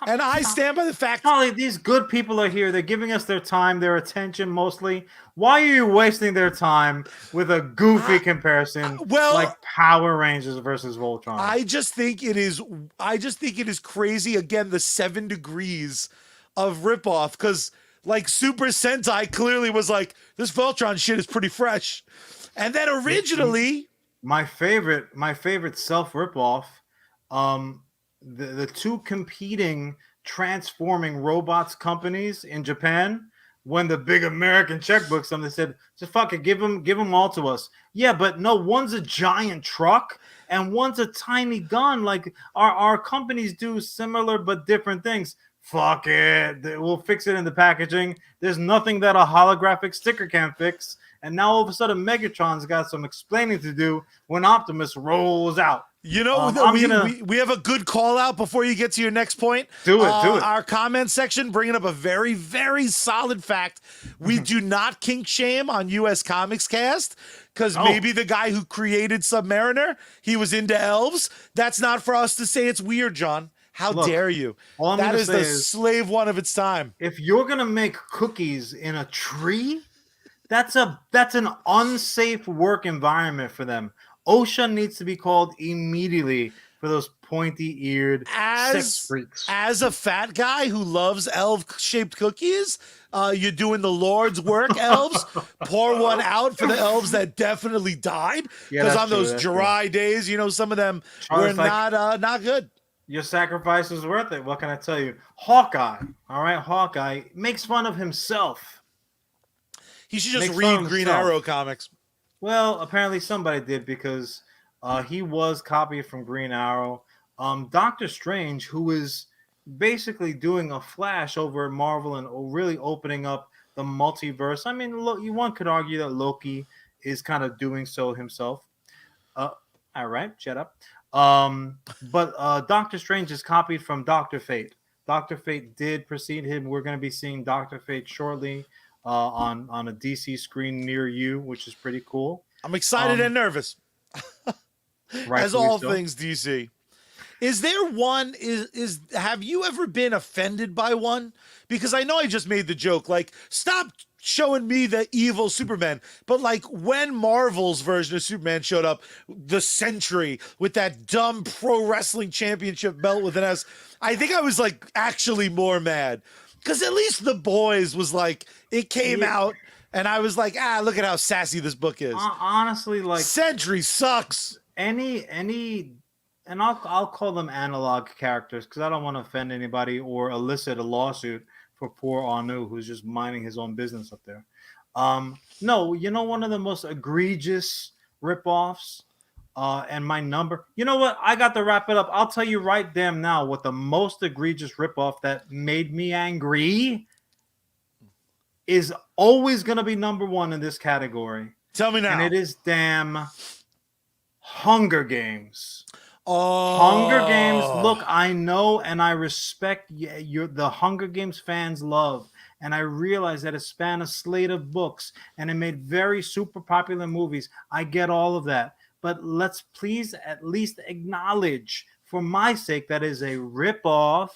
And I stand by the fact. Charlie, these good people are here. They're giving us their time, their attention mostly. Why are you wasting their time with a goofy comparison well, like Power Rangers versus Voltron? I just think it is. I just think it is crazy. Again, the 7 degrees of ripoff, because like Super Sentai clearly was like, this Voltron shit is pretty fresh, and then originally my favorite self ripoff, the two competing transforming robots companies in Japan. When the big American checkbooks, they said, just fuck it, give them all to us. Yeah, but no, one's a giant truck and one's a tiny gun. Like our companies do similar but different things. Fuck it, we'll fix it in the packaging. There's nothing that a holographic sticker can fix. And now all of a sudden, Megatron's got some explaining to do when Optimus rolls out. You know, we have a good call out before you get to your next point. Do it. Our comment section bringing up a very, very solid fact. We do not kink shame on U.S. Comics Cast because maybe the guy who created Submariner, he was into elves. That's not for us to say it's weird, John. How dare you? That is the slave one of its time. If you're going to make cookies in a tree, that's an unsafe work environment for them. OSHA needs to be called immediately for those pointy-eared sex freaks. As a fat guy who loves elf-shaped cookies, you're doing the Lord's work, elves. Pour one out for the elves that definitely died. Because on those dry days, you know, some of them were not good. Your sacrifice was worth it. What can I tell you? Hawkeye, all right? Hawkeye makes fun of himself. He should just read Green Arrow comics. Well, apparently somebody did because he was copied from Green Arrow. Doctor Strange, who is basically doing a Flash over at Marvel and really opening up the multiverse. I mean, one could argue that Loki is kind of doing so himself. All right, shut up. But Doctor Strange is copied from Dr. Fate. Dr. Fate did precede him. We're going to be seeing Dr. Fate shortly. On a DC screen near you, which is pretty cool. I'm excited and nervous. As all things DC. Is there one? Have you ever been offended by one? Because I know I just made the joke. Like, stop showing me the evil Superman. But like when Marvel's version of Superman showed up, the Sentry with that dumb pro wrestling championship belt with an S, I think I was like actually more mad. Because at least The Boys was like, it came out, and I was like, look at how sassy this book is. Honestly, like Sentry sucks. Any, and I'll call them analog characters because I don't want to offend anybody or elicit a lawsuit for poor Anu who's just minding his own business up there. No, you know, one of the most egregious ripoffs. And my number, you know what? I got to wrap it up. I'll tell you right damn now what the most egregious ripoff that made me angry is always going to be number one in this category. Tell me now. And it is damn Hunger Games. Oh, Hunger Games. Look, I know and I respect the Hunger Games fans' love. And I realize that it spanned a slate of books and it made very super popular movies. I get all of that. But let's please at least acknowledge, for my sake, that is a ripoff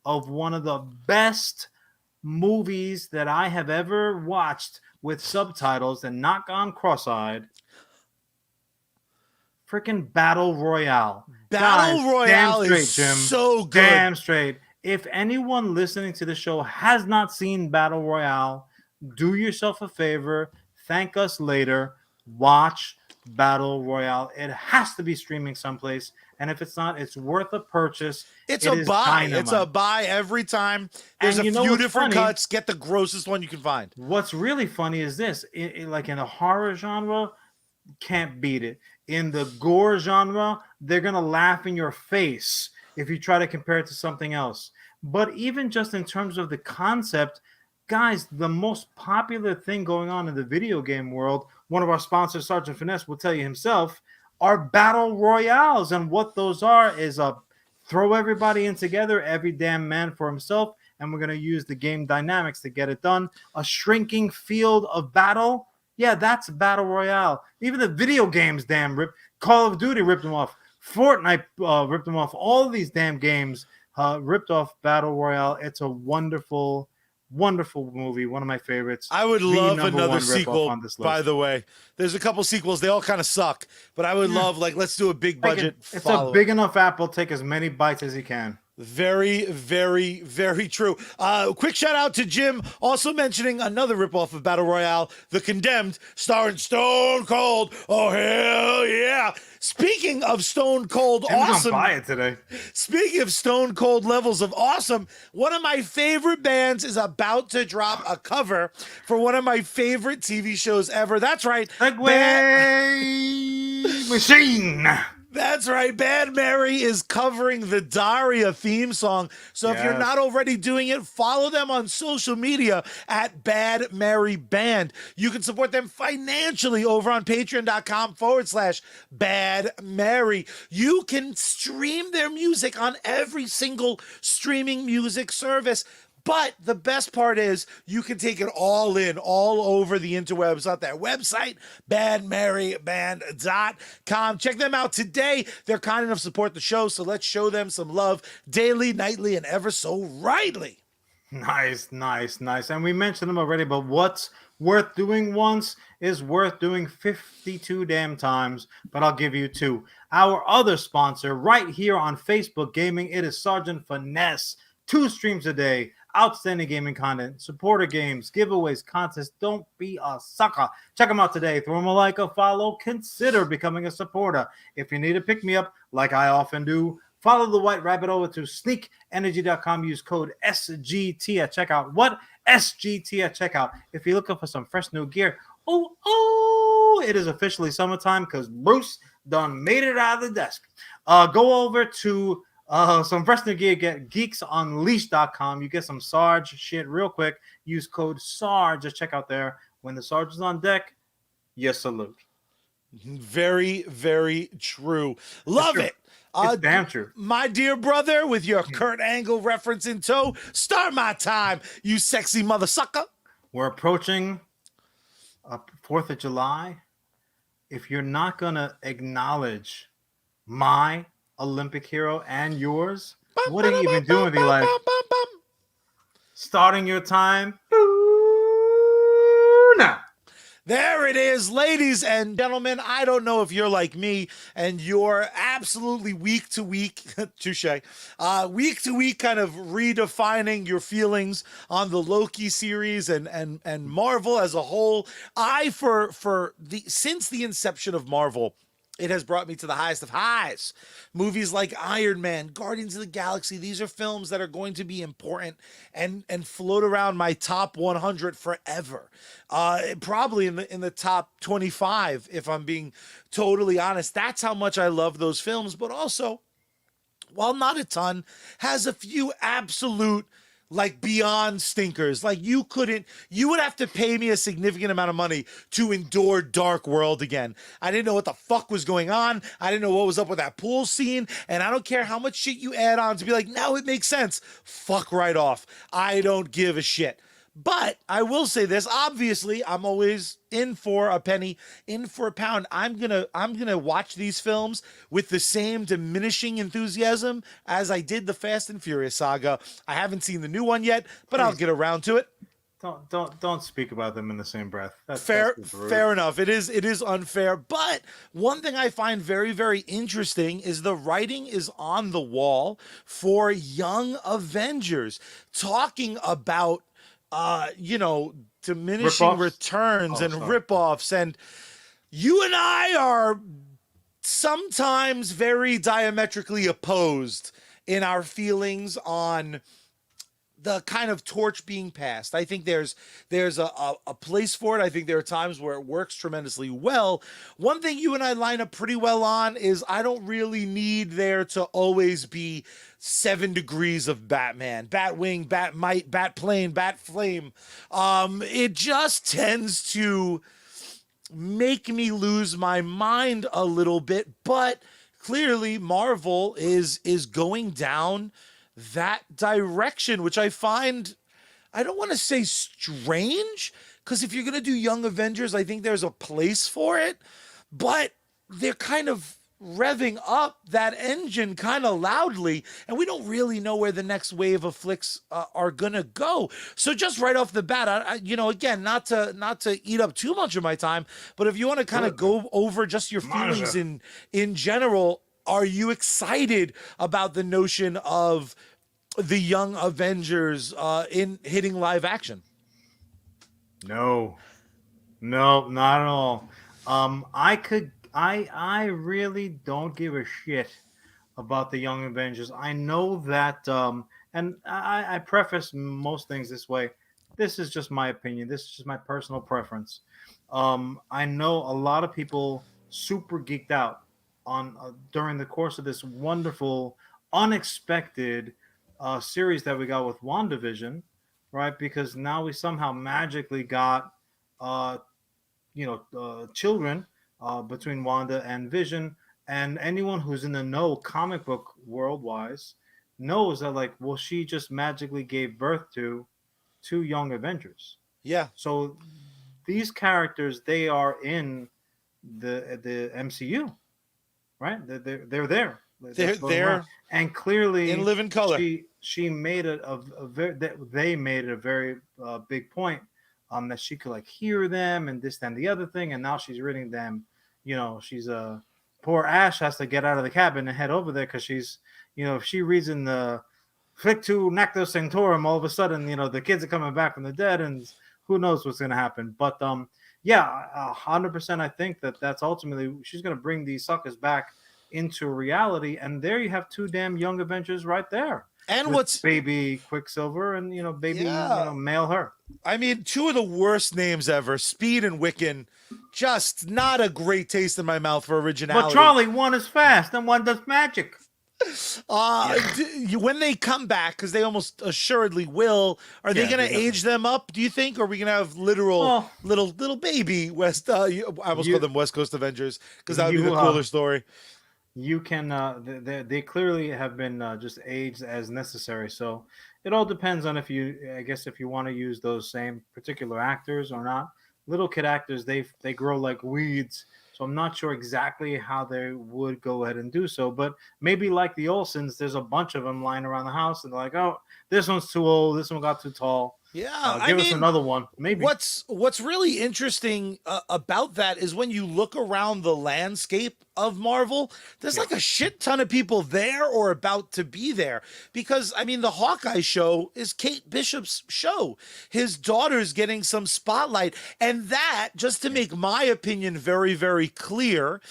of one of the best movies that I have ever watched with subtitles and not gone cross-eyed. Freaking Battle Royale. Battle Royale is so good. Damn straight. If anyone listening to the show has not seen Battle Royale, do yourself a favor. Thank us later. Watch Battle Royale. It has to be streaming someplace, and if it's not, it's worth a purchase. It's a buy. Dynamite. It's a buy every time. There's a few different cuts. Get the grossest one you can find. What's really funny is this: like in the horror genre, can't beat it. In the gore genre, they're gonna laugh in your face if you try to compare it to something else. But even just in terms of the concept, guys, the most popular thing going on in the video game world, one of our sponsors, Sergeant Finesse, will tell you himself, are battle royales. And what those are is throw everybody in together, every damn man for himself, and we're going to use the game dynamics to get it done. A shrinking field of battle, yeah, that's battle royale. Even the video games, damn, Call of Duty ripped them off. Fortnite ripped them off. All of these damn games ripped off Battle Royale. It's a wonderful, wonderful movie. One of my favorites. I would The love number another one ripoff sequel, on this by list. the way. There's a couple sequels. They all kind of suck. But I would love, like, let's do a big budget It's a follow-up. big enough apple. Take as many bites as you can. Very, very, very true. Quick shout out to Jim, also mentioning another ripoff of Battle Royale, The Condemned, starring Stone Cold. Oh, hell yeah. Speaking of Stone Cold I'm awesome. gonna buy it today. Speaking of Stone Cold levels of awesome, one of my favorite bands is about to drop a cover for one of my favorite TV shows ever. That's right. Segway machine. That's right. Bad Mary is covering the Daria theme song. So if you're Yes. not already doing it, follow them on social media at Bad Mary Band. You can support them financially over on patreon.com/Bad Mary. You can stream their music on every single streaming music service. But the best part is you can take it all in, all over the interwebs on their website, badmaryband.com. Check them out today. They're kind enough to support the show, so let's show them some love daily, nightly, and ever so rightly. Nice, nice, nice. And we mentioned them already, but what's worth doing once is worth doing 52 damn times. But I'll give you two. Our other sponsor right here on Facebook Gaming, it is Sergeant Finesse. 2 streams a day. Outstanding gaming content, supporter games, giveaways, contests. Don't be a sucker. Check them out today. Throw them a like, a follow. Consider becoming a supporter. If you need a pick-me-up, like I often do, follow the White Rabbit over to sneakenergy.com. Use code SGT at checkout. What? SGT at checkout. If you're looking for some fresh new gear, it is officially summertime because Bruce done made it out of the desk. Go over to some fresh new gear, get geeksunleashed.com. You get some Sarge shit real quick. Use code Sarge at checkout there. When the Sarge is on deck, you salute. Very, very true. Love true. it. It's damn true. My dear brother, with your Kurt Angle reference in tow, start my time, you sexy mother sucker. We're approaching 4th of July. If you're not going to acknowledge my Olympic hero and yours, what are you even doing with your life? Starting your time now. There it is, ladies and gentlemen. I don't know if you're like me and you're absolutely week to week, touche, week to week kind of redefining your feelings on the Loki series and Marvel as a whole. Since the inception of Marvel, it has brought me to the highest of highs. Movies like Iron Man, Guardians of the Galaxy, these are films that are going to be important and float around my top 100 forever. Probably in the top 25, if I'm being totally honest. That's how much I love those films, but also, while not a ton, has a few absolute like beyond stinkers. Like you would have to pay me a significant amount of money to endure Dark World again. I didn't know what the fuck was going on. I didn't know what was up with that pool scene. And I don't care how much shit you add on to be like, now it makes sense. Fuck right off. I don't give a shit. But I will say this, obviously, I'm always in for a penny, in for a pound. I'm gonna watch these films with the same diminishing enthusiasm as I did the Fast and Furious saga. I haven't seen the new one yet, but I'll get around to it. Don't speak about them in the same breath. Fair enough. It is unfair. But one thing I find very, very interesting is the writing is on the wall for Young Avengers, talking about diminishing Rip-offs? returns and ripoffs. And you and I are sometimes very diametrically opposed in our feelings on the kind of torch being passed. I think there's a place for it. I think there are times where it works tremendously well. One thing you and I line up pretty well on is I don't really need there to always be 7 degrees of Batman, Batwing, Batmite, Batplane, Batflame. It just tends to make me lose my mind a little bit, but clearly Marvel is going down that direction, which I find, I don't want to say strange, because if you're going to do Young Avengers, I think there's a place for it, but they're kind of revving up that engine kind of loudly, and we don't really know where the next wave of flicks are gonna go. So just right off the bat, again, not to eat up too much of my time, but if you want to kind of Good, man. go over just your Might as feelings well. in general, are you excited about the notion of the Young Avengers in hitting live action? No, no, not at all. I really don't give a shit about the Young Avengers. I know that, and I preface most things this way. This is just my opinion. This is just my personal preference. I know a lot of people super geeked out on during the course of this wonderful, unexpected series that we got with WandaVision, right? Because now we somehow magically got, uh, children between Wanda and Vision, and anyone who's in the know comic book world wise knows that, like, well, she just magically gave birth to two young Avengers. Yeah, So these characters, they are in the MCU, right? They're there. they're That's going around, they're and in clearly living color. she made it a very, they made it a very big point, that she could like hear them and this and the other thing, and now she's reading them. She's poor Ash has to get out of the cabin and head over there because she's, if she reads in the Flick to Nacto Sanctorum, all of a sudden, the kids are coming back from the dead, and who knows what's going to happen. But yeah, 100%. I think that that's ultimately she's going to bring these suckers back into reality, and there you have two damn Young Avengers right there And with what's baby Quicksilver and baby yeah, male her. I mean, two of the worst names ever, Speed and Wiccan, just not a great taste in my mouth for But originality. Charlie, one is fast and one does magic. Yeah. When they come back, because they almost assuredly will, are they Yeah, going they to age definitely. them up? Do you think? Or are we going to have literal Well, little baby West? I almost call you them West Coast Avengers because that would be the you cooler story. you can they clearly have been just aged as necessary, so it all depends on if you, I guess, if you want to use those same particular actors or not. Little kid actors, they grow like weeds, so I'm not sure exactly how they would go ahead and do so, but maybe like the Olsons, there's a bunch of them lying around the house and they're like, oh, this one's too old, this one got too tall, Yeah, I give us mean, another one, maybe. what's really interesting about that is when you look around the landscape of Marvel, there's Yeah. like a shit ton of people there or about to be there. Because I mean, the Hawkeye show is Kate Bishop's show. His daughter's getting some spotlight, and that, just to make my opinion very very clear,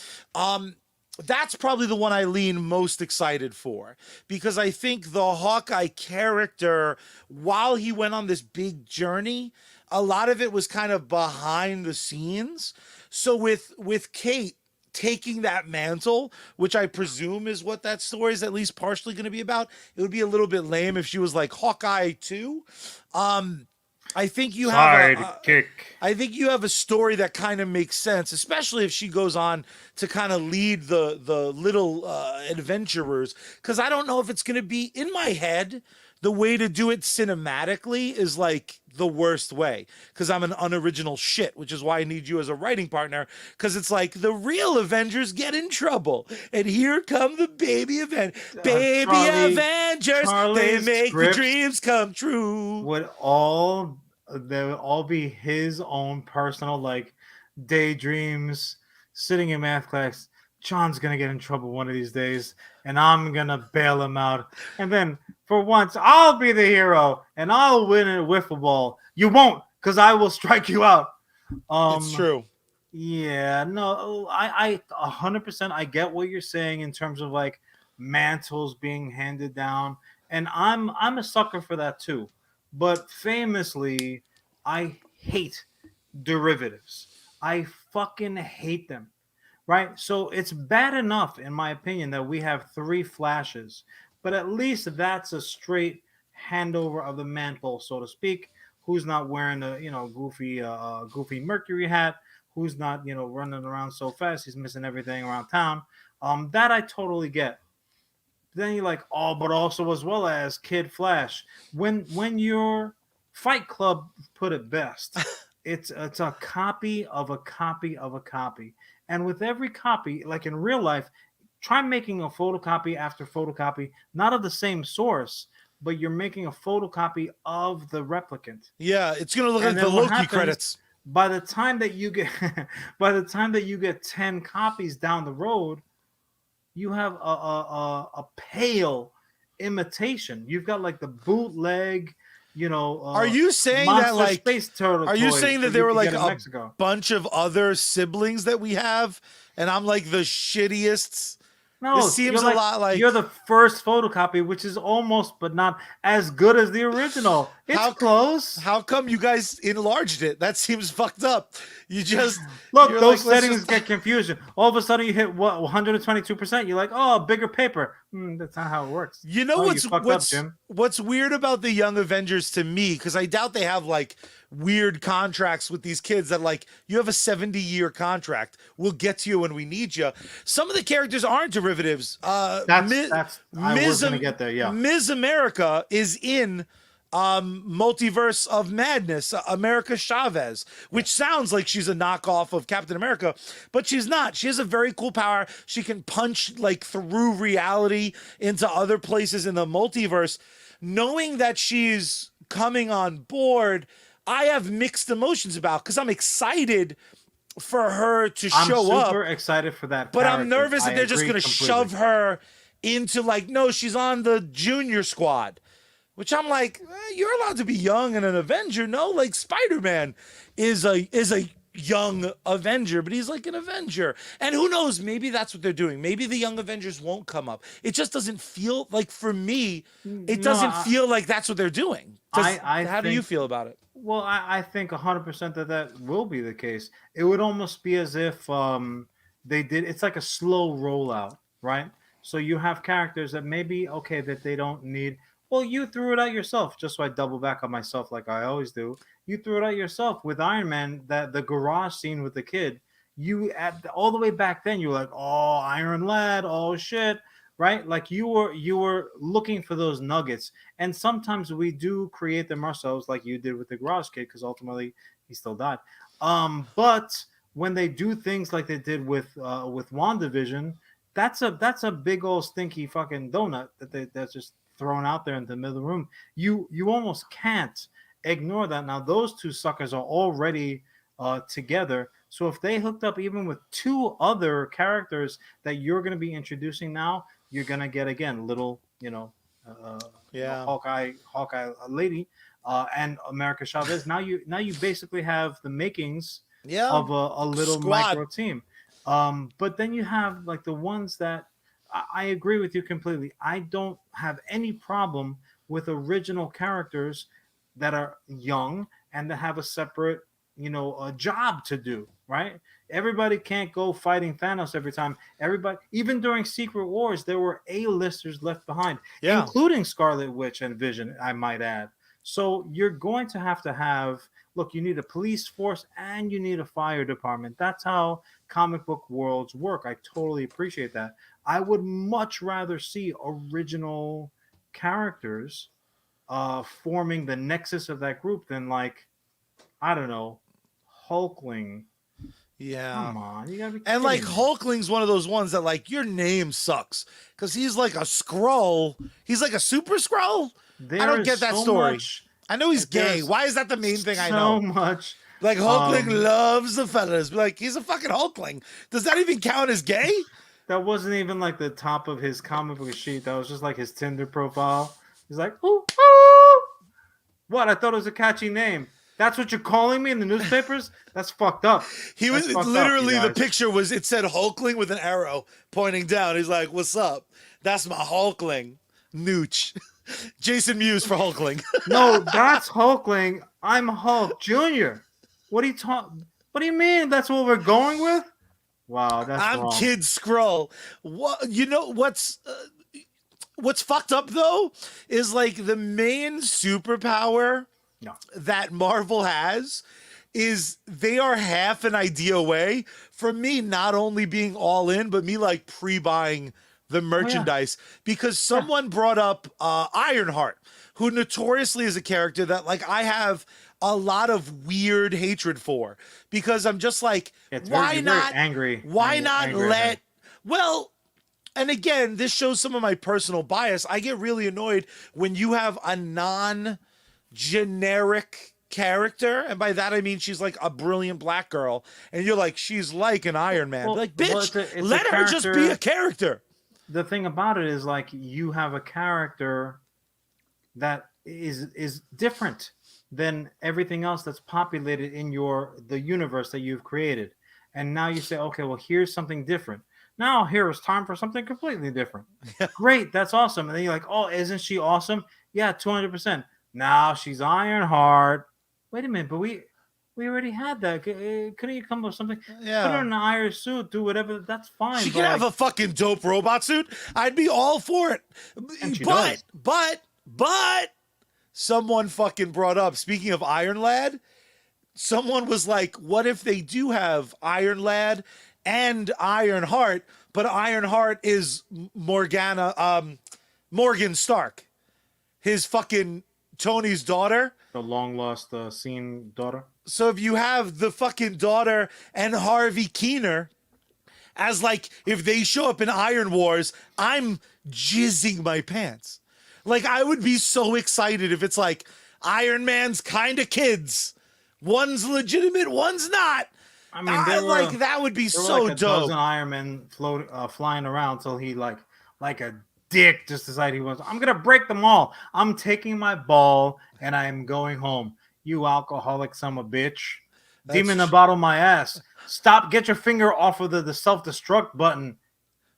that's probably the one I lean most excited for because I think the Hawkeye character, while he went on this big journey, a lot of it was kind of behind the scenes. So with Kate taking that mantle, which I presume is what that story is at least partially going to be about, it would be a little bit lame if she was like Hawkeye too. Um, I think you have Sidekick. I think you have a story that kind of makes sense, especially if she goes on to kind of lead the little adventurers. Because I don't know if it's going to be in my head. The way to do it cinematically is like the worst way because I'm an unoriginal shit, which is why I need you as a writing partner. Because it's like the real Avengers get in trouble, and here come the baby Avengers. They Charlie's make the scripts dreams come true. would all they would all be his own personal, like, daydreams, sitting in math class. John's gonna get in trouble one of these days, and I'm gonna bail him out. And then for once, I'll be the hero, and I'll win a wiffle ball. You won't, because I will strike you out. It's Um, true. yeah, no, I 100%, I get what you're saying in terms of like mantles being handed down, and I'm a sucker for that too. But famously, I hate derivatives. I fucking hate them. Right? So it's bad enough, in my opinion, that we have three flashes, but at least that's a straight handover of the mantle, so to speak. Who's not wearing a goofy Mercury hat? Who's not running around so fast he's missing everything around town? That I totally get. Then you're like, oh, but also as well as Kid Flash. When your Fight Club put it best, it's a copy of a copy of a copy, and with every copy, like in real life, try making a photocopy after photocopy, not of the same source, but you're making a photocopy of the replicant. Yeah, it's gonna look And like the then what Loki happens credits. by the time that you get by the time that you get 10 copies down the road, you have a pale imitation. You've got like the bootleg, Are you saying that monster like space turtle are you toys saying that that there you were can like get in a Mexico. bunch of other siblings that we have and I'm like the shittiest? This No, seems a lot you're like the first photocopy, which is almost but not as good as the original. It's how close. how come you guys enlarged it? That seems fucked up. Look, You're those like let's settings just get confusion. All of a sudden, you hit what 122%. You're like, oh, bigger paper. That's not how it works. You know Oh, you fucked up, Jim. what's weird about the Young Avengers to me, because I doubt they have like weird contracts with these kids that like you have a 70-year contract. We'll get to you when we need you. Some of the characters aren't derivatives. That's I was gonna get there. Yeah, Ms. America is in Multiverse of Madness, America Chavez, which sounds like she's a knockoff of Captain America, but she's not. She has a very cool power. She can punch like through reality into other places in the multiverse. Knowing that she's coming on board, I have mixed emotions about because I'm excited for her to I'm show up, super excited for that. but character. I'm nervous that I they're just agree going to completely. shove her into like, no, she's on the junior squad. Which I'm like, you're allowed to be young and an Avenger. No, like Spider-Man is a young Avenger, but he's like an Avenger. And who knows, maybe that's what they're doing. Maybe the Young Avengers won't come up. It just doesn't feel like, for me, it No, doesn't feel like that's what they're doing. How do you feel about it? Well, I think 100% that will be the case. It would almost be as if they did. It's like a slow rollout, right? So you have characters that maybe okay that they don't need. Well, you threw it out yourself. Just so I double back on myself, like I always do. You threw it out yourself with Iron Man. That the garage scene with the kid. You at all the way back then. You were like, oh, Iron Lad. Oh shit, right? Like you were looking for those nuggets. And sometimes we do create them ourselves, like you did with the garage kid, because ultimately he still died. But when they do things like they did with WandaVision, that's a big old stinky fucking donut that's just thrown out there in the middle of the room. You almost can't ignore that. Now those two suckers are already together. So if they hooked up even with two other characters that you're going to be introducing now, you're going to get again little, Yeah. Hawkeye lady, and America Chavez. Now you basically have the makings Yeah. of a little Squad. micro team. But then you have like the ones that I agree with you completely. I don't have any problem with original characters that are young and that have a separate, a job to do, right? Everybody can't go fighting Thanos every time. Everybody, even during Secret Wars, there were A-listers left behind, Yeah. including Scarlet Witch and Vision, I might add. So you're going to have, look, you need a police force and you need a fire department. That's how comic book worlds work. I totally appreciate that. I would much rather see original characters forming the nexus of that group than like, I don't know, Hulkling. Yeah. Come on, you gotta be And like kidding me. Hulkling's one of those ones that like your name sucks because he's like a Skrull. He's like a super Skrull. I don't get that story. I know he's gay. there's Why is that the main thing I So know? much. Like Hulkling loves the fellas. Like he's a fucking Hulkling. Does that even count as gay? That wasn't even like the top of his comic book sheet. That was just like his Tinder profile. He's like, ooh, ooh. What? I thought it was a catchy name. That's what you're calling me in the newspapers? That's fucked up. He was That's fucked up, literally you the guys. picture was it said Hulkling with an arrow pointing down. He's like, "What's up? That's my Hulkling, Nooch." Jason Mewes for Hulkling. No, that's Hulkling. I'm Hulk Junior. What are you talking? What do you mean? That's what we're going with? Wow, that's I'm wrong. Kid Skrull. What you know? What's fucked up though is like the main superpower No. that Marvel has is they are half an idea away from me not only being all in, but me like pre-buying the merchandise because someone brought up Ironheart, who notoriously is a character that like I have a lot of weird hatred for because I'm just like, It's why very not angry? Why angry, not angry at let him. well And again, this shows some of my personal bias. I get really annoyed when you have a non-generic character, and by that I mean she's like a brilliant black girl, and you're like, she's like an Iron Man. Be like, bitch, it's a let her just be a character. character. The thing about it is like you have a character that is different than everything else that's populated in the universe that you've created. And now you say, okay, well, here's something different. Now here is time for something completely different. Great, that's awesome. And then you're like, oh, isn't she awesome? Yeah, 200%. Now she's Ironheart. Wait a minute, but we already had that. Couldn't you come up with something? Yeah. Put her in an iron suit, do whatever. That's fine. She could have a fucking dope robot suit. I'd be all for it. And she does. But someone fucking brought up, speaking of Iron Lad, someone was like, what if they do have Iron Lad and Ironheart, but Ironheart is Morgan Stark, his fucking Tony's daughter. The long lost scene daughter. So if you have the fucking daughter and Harvey Keener as like, if they show up in Iron Wars, I'm jizzing my pants. Like, I would be so excited if it's like Iron Man's kind of kids. One's legitimate, one's not. I mean, like that would be so like a dope. dozen Iron Men flying around till he like a dick just decided he wants. I'm gonna break them all. I'm taking my ball and I'm going home. You alcoholic son of a bitch. Demon in a bottle, my ass. Stop! Get your finger off of the self-destruct button.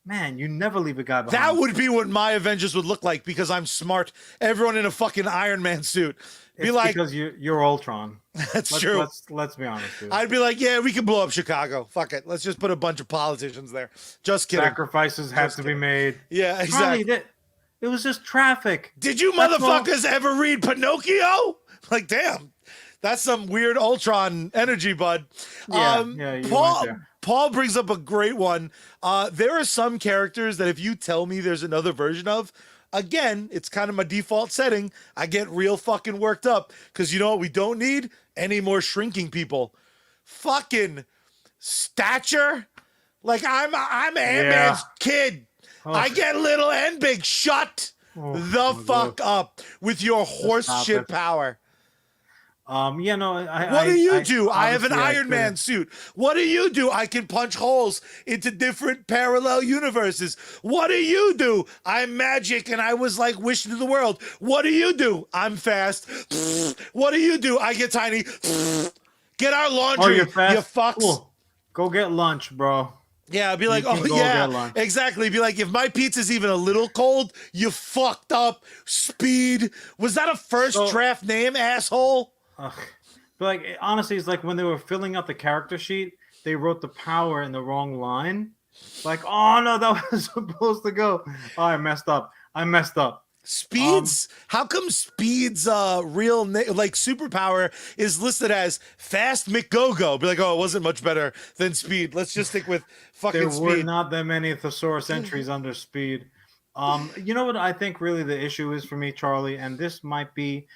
Man, you never leave a guy behind. That would be what my Avengers would look like because I'm smart. Everyone in a fucking Iron Man suit. It's like, because you're Ultron. That's true. Let's be honest, dude. I'd be like, yeah, we can blow up Chicago. Fuck it. Let's just put a bunch of politicians there. Just kidding. Sacrifices have to be made. Yeah, exactly. It was just traffic. Did you motherfuckers ever read Pinocchio? Like, damn. That's some weird Ultron energy, bud. Yeah, Paul brings up a great one. There are some characters that if you tell me there's another version of, again, it's kind of my default setting. I get real fucking worked up because you know what we don't need? Any more shrinking people. Fucking stature. Like I'm Ant-Man's kid. Oh. I get little and big. Shut the fuck up with your horse shit power. What do you do? I have an Iron Man suit. What do you do? I can punch holes into different parallel universes. What do you do? I'm magic and I was like wishing to the world. What do you do? I'm fast. What do you do? I get tiny. Get our laundry, you fucks. Cool. Go get lunch, bro. Yeah, I'd be like, oh yeah, exactly. Be like, if my pizza's even a little cold, you fucked up. Speed. Was that a first draft name, asshole? But like, honestly, it's like when they were filling out the character sheet, they wrote the power in the wrong line. Like, oh no, that was supposed to go. Oh, I messed up. Speed's how come Speed's real like superpower is listed as Fast McGo-Go? Be like, oh, it wasn't much better than Speed. Let's just stick with fucking Speed. There were not that many thesaurus entries under Speed. You know what I think really the issue is for me, Charlie, and this might be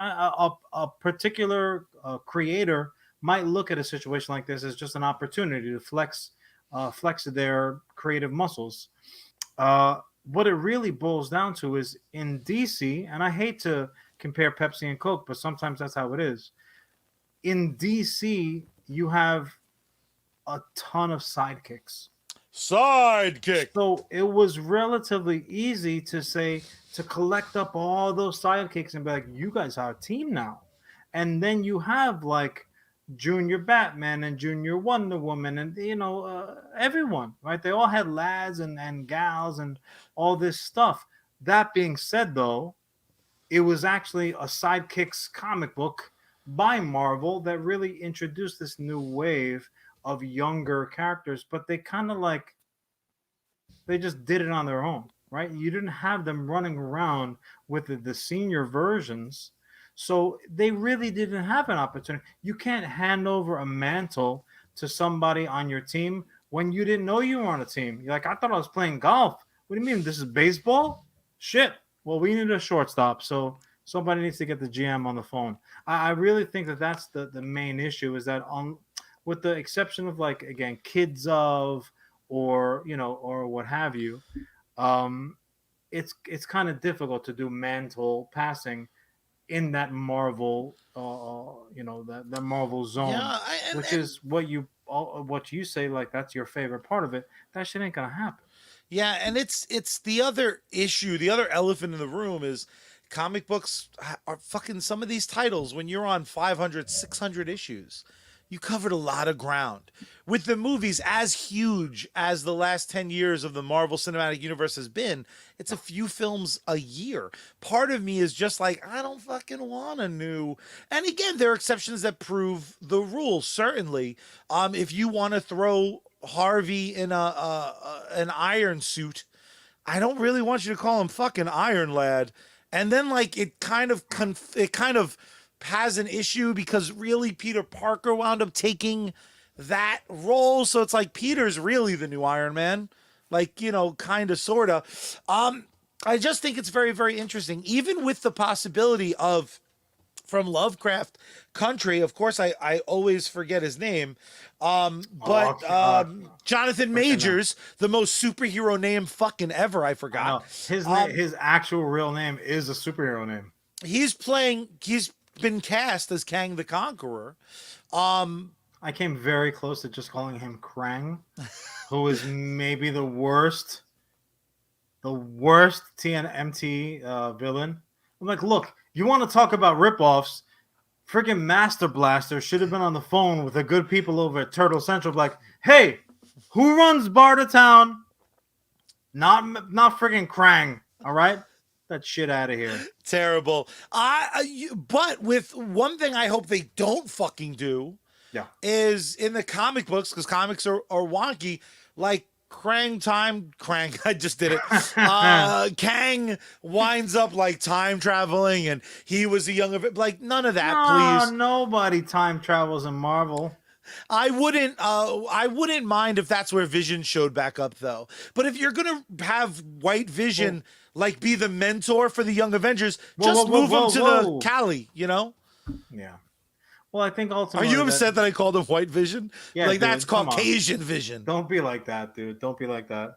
a particular creator might look at a situation like this as just an opportunity to flex their creative muscles. What it really boils down to is in DC, and I hate to compare Pepsi and Coke, but sometimes that's how it is. In DC, you have a ton of sidekicks. So it was relatively easy to collect up all those sidekicks and be like, you guys are a team now. And then you have like Junior Batman and Junior Wonder Woman and everyone, right? They all had lads and gals and all this stuff. That being said, though, it was actually a sidekicks comic book by Marvel that really introduced this new wave of younger characters, but they kind of like they just did it on their own, right? You didn't have them running around with the senior versions. So they really didn't have an opportunity. You can't hand over a mantle to somebody on your team when you didn't know you were on a team. You're like, I thought I was playing golf. What do you mean? This is baseball? Shit. Well, we need a shortstop. So somebody needs to get the GM on the phone. I really think that's the main issue is that with the exception of like, again, Kids of or or what have you. Um, it's kind of difficult to do mantle passing in that Marvel, that Marvel Yeah, zone, which and is what you say, like that's your favorite part of it. That shit ain't gonna happen. yeah, and it's the other issue, the other elephant in the room is comic books are fucking some of these titles when you're on 500, 600 issues. You covered a lot of ground. With the movies as huge as the last 10 years of the Marvel Cinematic Universe has been, it's a few films a year. Part of me is just like, I don't fucking want a new. And again, there are exceptions that prove the rule, certainly. If you want to throw Harvey in an iron suit, I don't really want you to call him fucking Iron Lad. And then like it kind of has an issue because really Peter Parker wound up taking that role, so it's like Peter's really the new Iron Man, like kind of sorta. I just think it's very very interesting, even with the possibility of from Lovecraft Country. Of course, I always forget his name. Oh, But uh, Jonathan freaking Majors, the most superhero name fucking ever, I I forgot. know his name. Um, His actual real name is a superhero name. he's been cast as Kang the Conqueror. Um, I came very close to just calling him Krang, who is maybe the worst TNMT villain. I'm like, look, you want to talk about ripoffs? Freaking Master Blaster should have been on the phone with the good people over at Turtle Central, like, hey, who runs Barter Town? Not freaking Krang. All right, that shit out of here. Terrible. But with one thing I hope they don't fucking do Yeah. is in the comic books, because comics are wonky, like Krang, I just did it. Kang winds up like time traveling and he was a young, like none of that, No, please. nobody time travels in Marvel. I wouldn't mind if that's where Vision showed back up though. But if you're gonna have White Well, Vision like be the mentor for the Young Avengers, whoa, whoa, just whoa, move him whoa, to the whoa. Cali. Yeah. Well, I think Are you ultimately that. upset that I called him White Vision? Yeah, Like that's dude. Come on. Caucasian Vision. Don't be like that, dude. Don't be like that.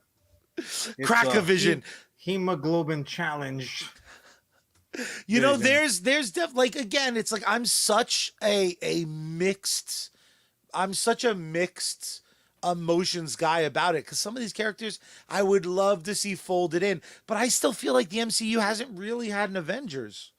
It's Crack a Vision. hemoglobin challenge You know, vision. there's like again, it's like I'm such a mixed emotions guy about it because some of these characters I would love to see folded in, but I still feel like the MCU hasn't really had an Avengers.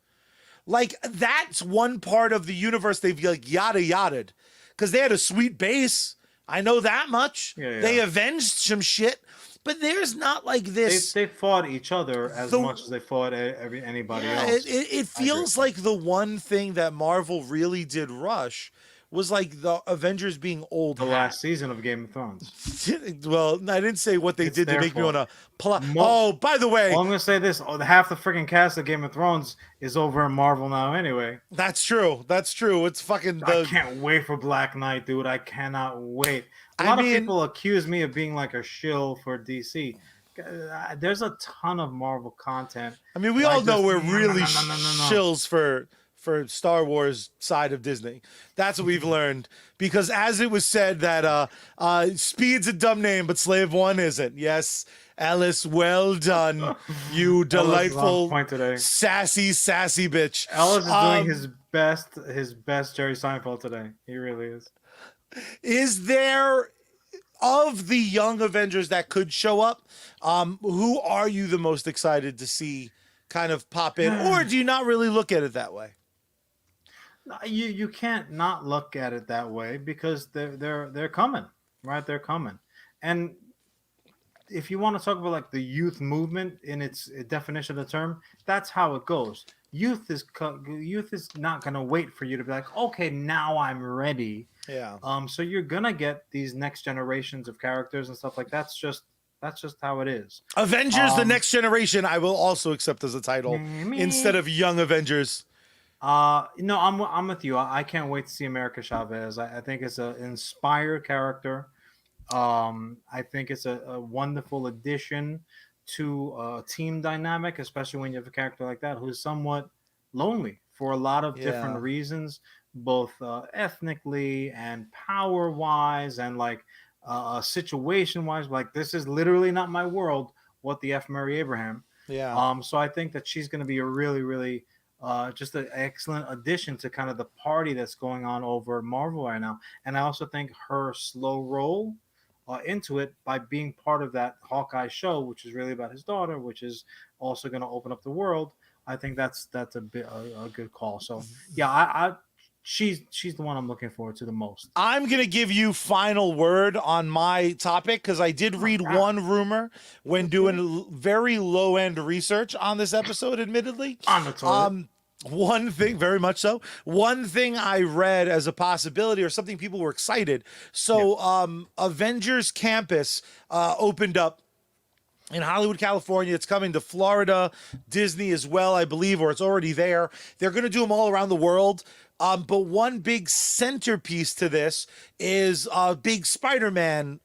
Like that's one part of the universe they've like yada yada because they had a sweet base. I know that much. Yeah, They yeah. avenged some shit, but there's not like They this. they fought each other as much The as they fought anybody Yeah, else. it I agree. feels like the one thing that Marvel really did rush was like the Avengers being old The hat. last season of Game of Thrones. Well, I didn't say what they It's did to their make me want fault. to pull. Mo- Oh, by the way, Well, I'm gonna say this: half the freaking cast of Game of Thrones is over in Marvel now. Anyway, that's true. That's true. It's fucking I the. can't wait for Black Knight, dude. I cannot wait. A I lot of mean, people accuse me of being like a shill for DC. There's a ton of Marvel content we that I all know just we're no no really no no no no no. shills for Star Wars side of Disney. That's what we've learned because as it was said that Speed's a dumb name, but Slave One isn't. Yes, Alice, well done, you Ellis is on delightful, point today. sassy bitch. Ellis is doing Um, his best Jerry Seinfeld today. He really is. is there of the Young Avengers that could show up? Who are you the most excited to see kind of pop in, or do you not really look at it that way? You can't not look at it that way because they're coming, right? They're coming, and if you want to talk about like the youth movement in its definition of the term, that's how it goes. Youth is not gonna wait for you to be like, okay, now I'm ready. Yeah. So you're gonna get these next generations of characters and stuff like that's just how it is. Avengers: The Um, Next Generation, I will also accept as a title instead me, of Young Avengers. no, I'm with you. I can't wait to see America Chavez. I think it's an inspired character. I think it's a wonderful addition to team dynamic, especially when you have a character like that who's somewhat lonely for a lot of different Yeah. reasons, both ethnically and power wise, and like situation wise. Like, this is literally not my world. What the F, Mary Abraham. Yeah. So I think that she's going to be a really, really just an excellent addition to kind of the party that's going on over Marvel right now. And I also think her slow roll into it by being part of that Hawkeye show, which is really about his daughter, which is also going to open up the world. I think that's a good call. So yeah, she's the one I'm looking forward to the most. I'm going to give you final word on my topic because I did read God. one rumor when doing very low end research on this episode, admittedly. On the toilet. One thing, very much so. One thing I read as a possibility or something people were excited. So, Avengers Campus opened up in Hollywood, California. It's coming to Florida, Disney as well, I believe, or it's already there. They're going to do them all around the world. But one big centerpiece to this is a big Spider-Man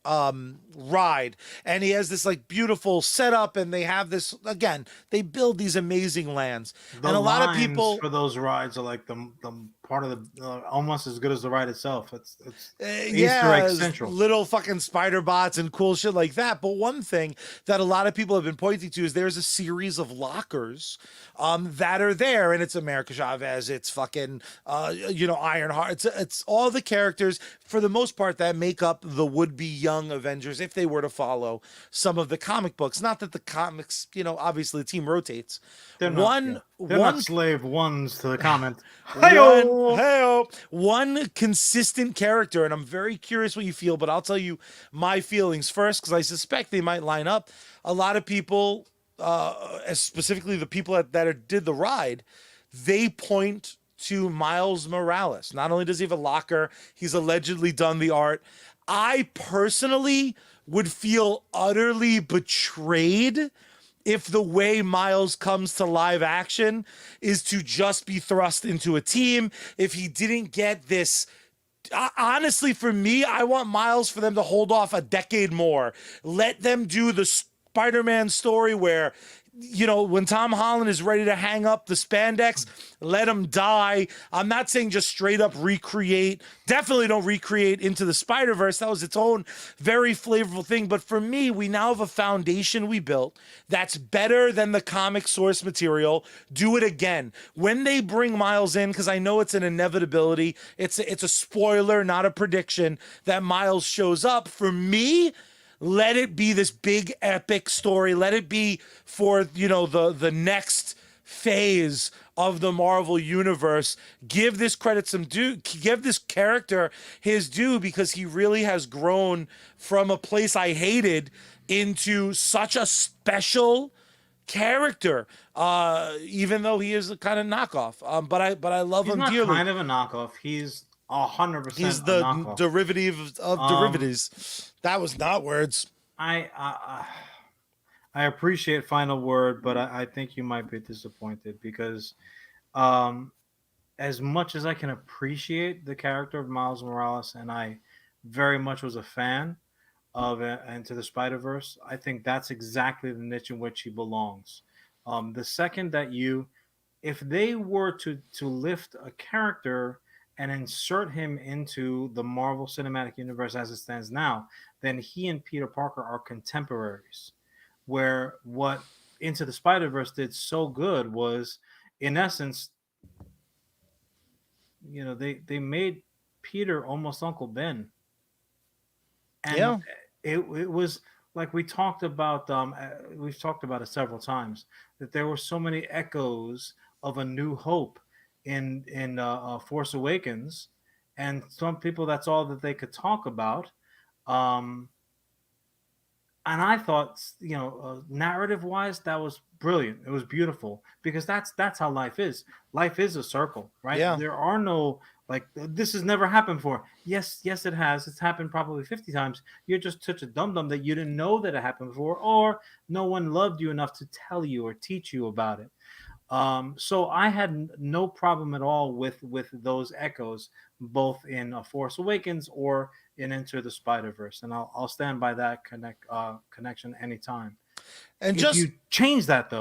ride. And he has this like beautiful setup, and they have this, again, they build these amazing lands. The and a lot of lines people for those rides are like the part of the almost as good as the ride itself. It's Easter egg central. Little fucking spider bots and cool shit like that. But one thing that a lot of people have been pointing to is there's a series of lockers that are there, and it's America Chavez, it's fucking Ironheart, it's all the characters for the most part that make up the would-be Young Avengers if they were to follow some of the comic books. Not that the comics, obviously the team rotates. They're not slave ones to the comment. One consistent character, and I'm very curious what you feel, but I'll tell you my feelings first because I suspect they might line up. A lot of people, specifically the people that did the ride, they point to Miles Morales. Not only does he have a locker, he's allegedly done the art. I personally would feel utterly betrayed if the way Miles comes to live action is to just be thrust into a team, if he didn't get this. Honestly, for me, I want Miles for them to hold off a decade more. Let them do the Spider-Man story where, when Tom Holland is ready to hang up the spandex, let him die. I'm not saying just straight up recreate. Definitely don't recreate Into the Spider-Verse. That was its own very flavorful thing. But for me, we now have a foundation we built that's better than the comic source material. Do it again. When they bring Miles in, because I know it's an inevitability, it's a spoiler, not a prediction, that Miles shows up. For me, let it be this big epic story. Let it be for, the next phase of the Marvel universe. Give this credit some due. Give this character his due because he really has grown from a place I hated into such a special character. Even though he is a kind of knockoff. But I love him dearly. He's not kind of a knockoff. He's 100%. He's the derivative of derivatives. That was not words. I appreciate final word, but I think you might be disappointed because, as much as I can appreciate the character of Miles Morales, and I very much was a fan of Into the Spider-Verse, I think that's exactly the niche in which he belongs. The second that if they were to lift a character and insert him into the Marvel Cinematic Universe as it stands now, then he and Peter Parker are contemporaries. Where what Into the Spider-Verse did so good was, in essence, they made Peter almost Uncle Ben. And it was like we talked about, we've talked about it several times, that there were so many echoes of A New Hope in Force Awakens, and some people that's all that they could talk about. And I thought, narrative wise, that was brilliant. It was beautiful because that's how life is. Life is a circle, right? Yeah. There are no this has never happened before. Yes, it has. It's happened probably 50 times. You're just such a dum-dum that you didn't know that it happened before, or no one loved you enough to tell you or teach you about it. So I had no problem at all with those echoes, both in Force Awakens or in Into the Spider-Verse, and I'll stand by that connection anytime. And if you change that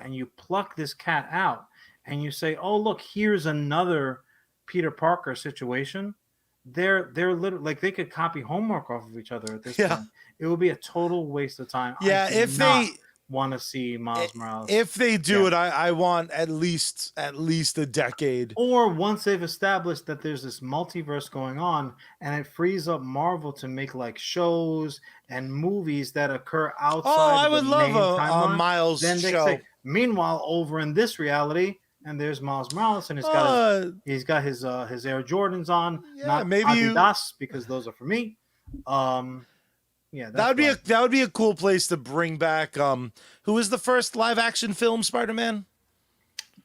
and you pluck this cat out and you say, oh look, here's another Peter Parker situation, they're literally like they could copy homework off of each other at this Yeah. point. It would be a total waste of time. Yeah, I do if not they want to see Miles Morales. if they do Yeah. it, I want at least a decade. Or once they've established that there's this multiverse going on, and it frees up Marvel to make like shows and movies that occur outside I of would the love main a timeline, Miles then they show. say, meanwhile, over in this reality, and there's Miles Morales, and he's got his Air Jordans on, Yeah, not maybe Adidas because those are for me. Yeah, that would be a cool place to bring back. Who was the first live action film Spider-Man?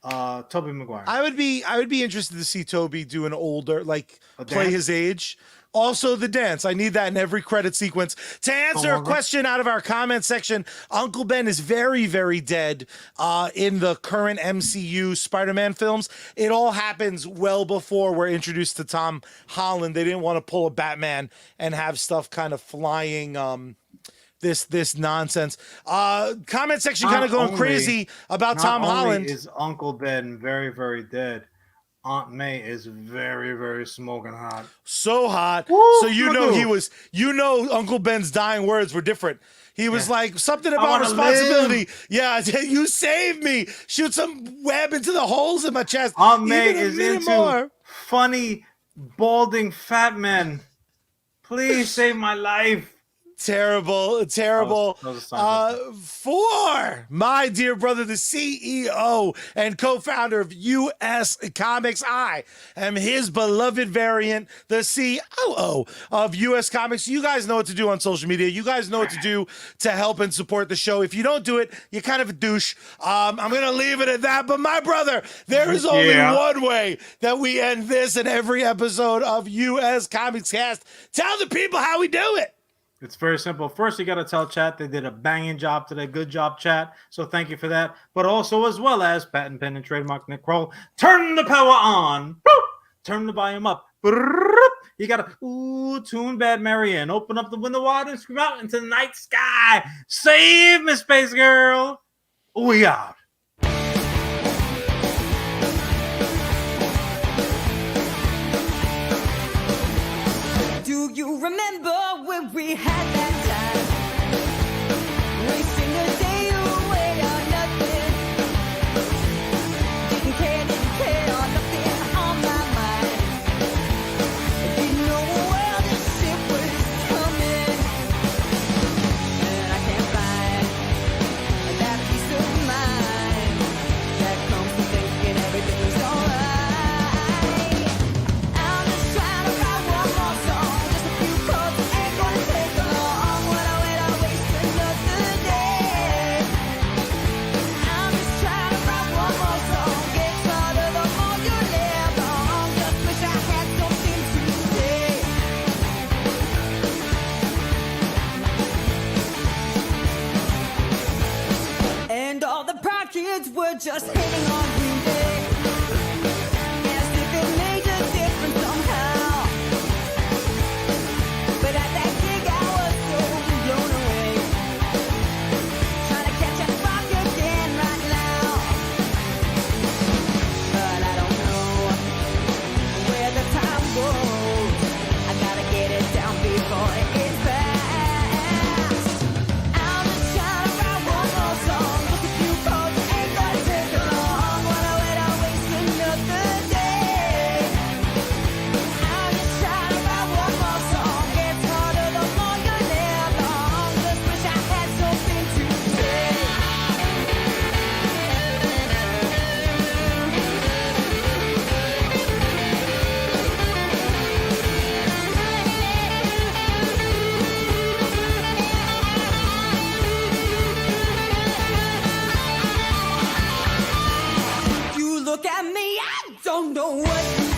Tobey Maguire. I would be interested to see Toby do an older, like play dance? his age. Also the dance. I need that in every credit sequence. To answer a question out of our comment section, Uncle Ben is very, very dead in the current MCU Spider-Man films. It all happens well before we're introduced to Tom Holland. They didn't want to pull a Batman and have stuff kind of flying this nonsense. Comment section kind of going crazy about Tom Holland. Is Uncle Ben very, very dead? Aunt May is very, very smoking hot. So hot. Woo, so Uncle Ben's dying words were different. He was like, something about responsibility. Live. Yeah, you saved me. Shoot some web into the holes in my chest. Aunt May is into funny, balding fat men. Please save my life. Terrible. For my dear brother, the CEO and co-founder of US Comics, I am his beloved variant, the COO of US Comics. You guys know what to do on social media. You guys know what to do to help and support the show. If you don't do it, you're kind of a douche. I'm going to leave it at that. But my brother, there is only one way that we end this and every episode of US Comics Cast. Tell the people how we do it. It's very simple. First, you got to tell chat they did a banging job today. Good job, chat. So thank you for that. But also, as well as patent pen and trademark Nick Kroll, turn the power on. Boop! Turn the volume up. You got to tune Bad Mary in. Open up the window wide and scream out into the night sky. Save me, Space Girl. We out. Do you remember when we had that time? Wasting a day away on nothing. Didn't care, nothing on my mind. Didn't know where this ship was coming. And I can't find that peace of mind that comes from thinking everything's alright. I'm just trying to write one more song. And all the proud kids were just hating on Green Day, as if it made a difference somehow. But at that gig I was so blown away, trying to catch a rock again right now. But I don't know where the time goes. I gotta get it down before it gets past. I'm just trying to write one more song. Look at me, I don't know what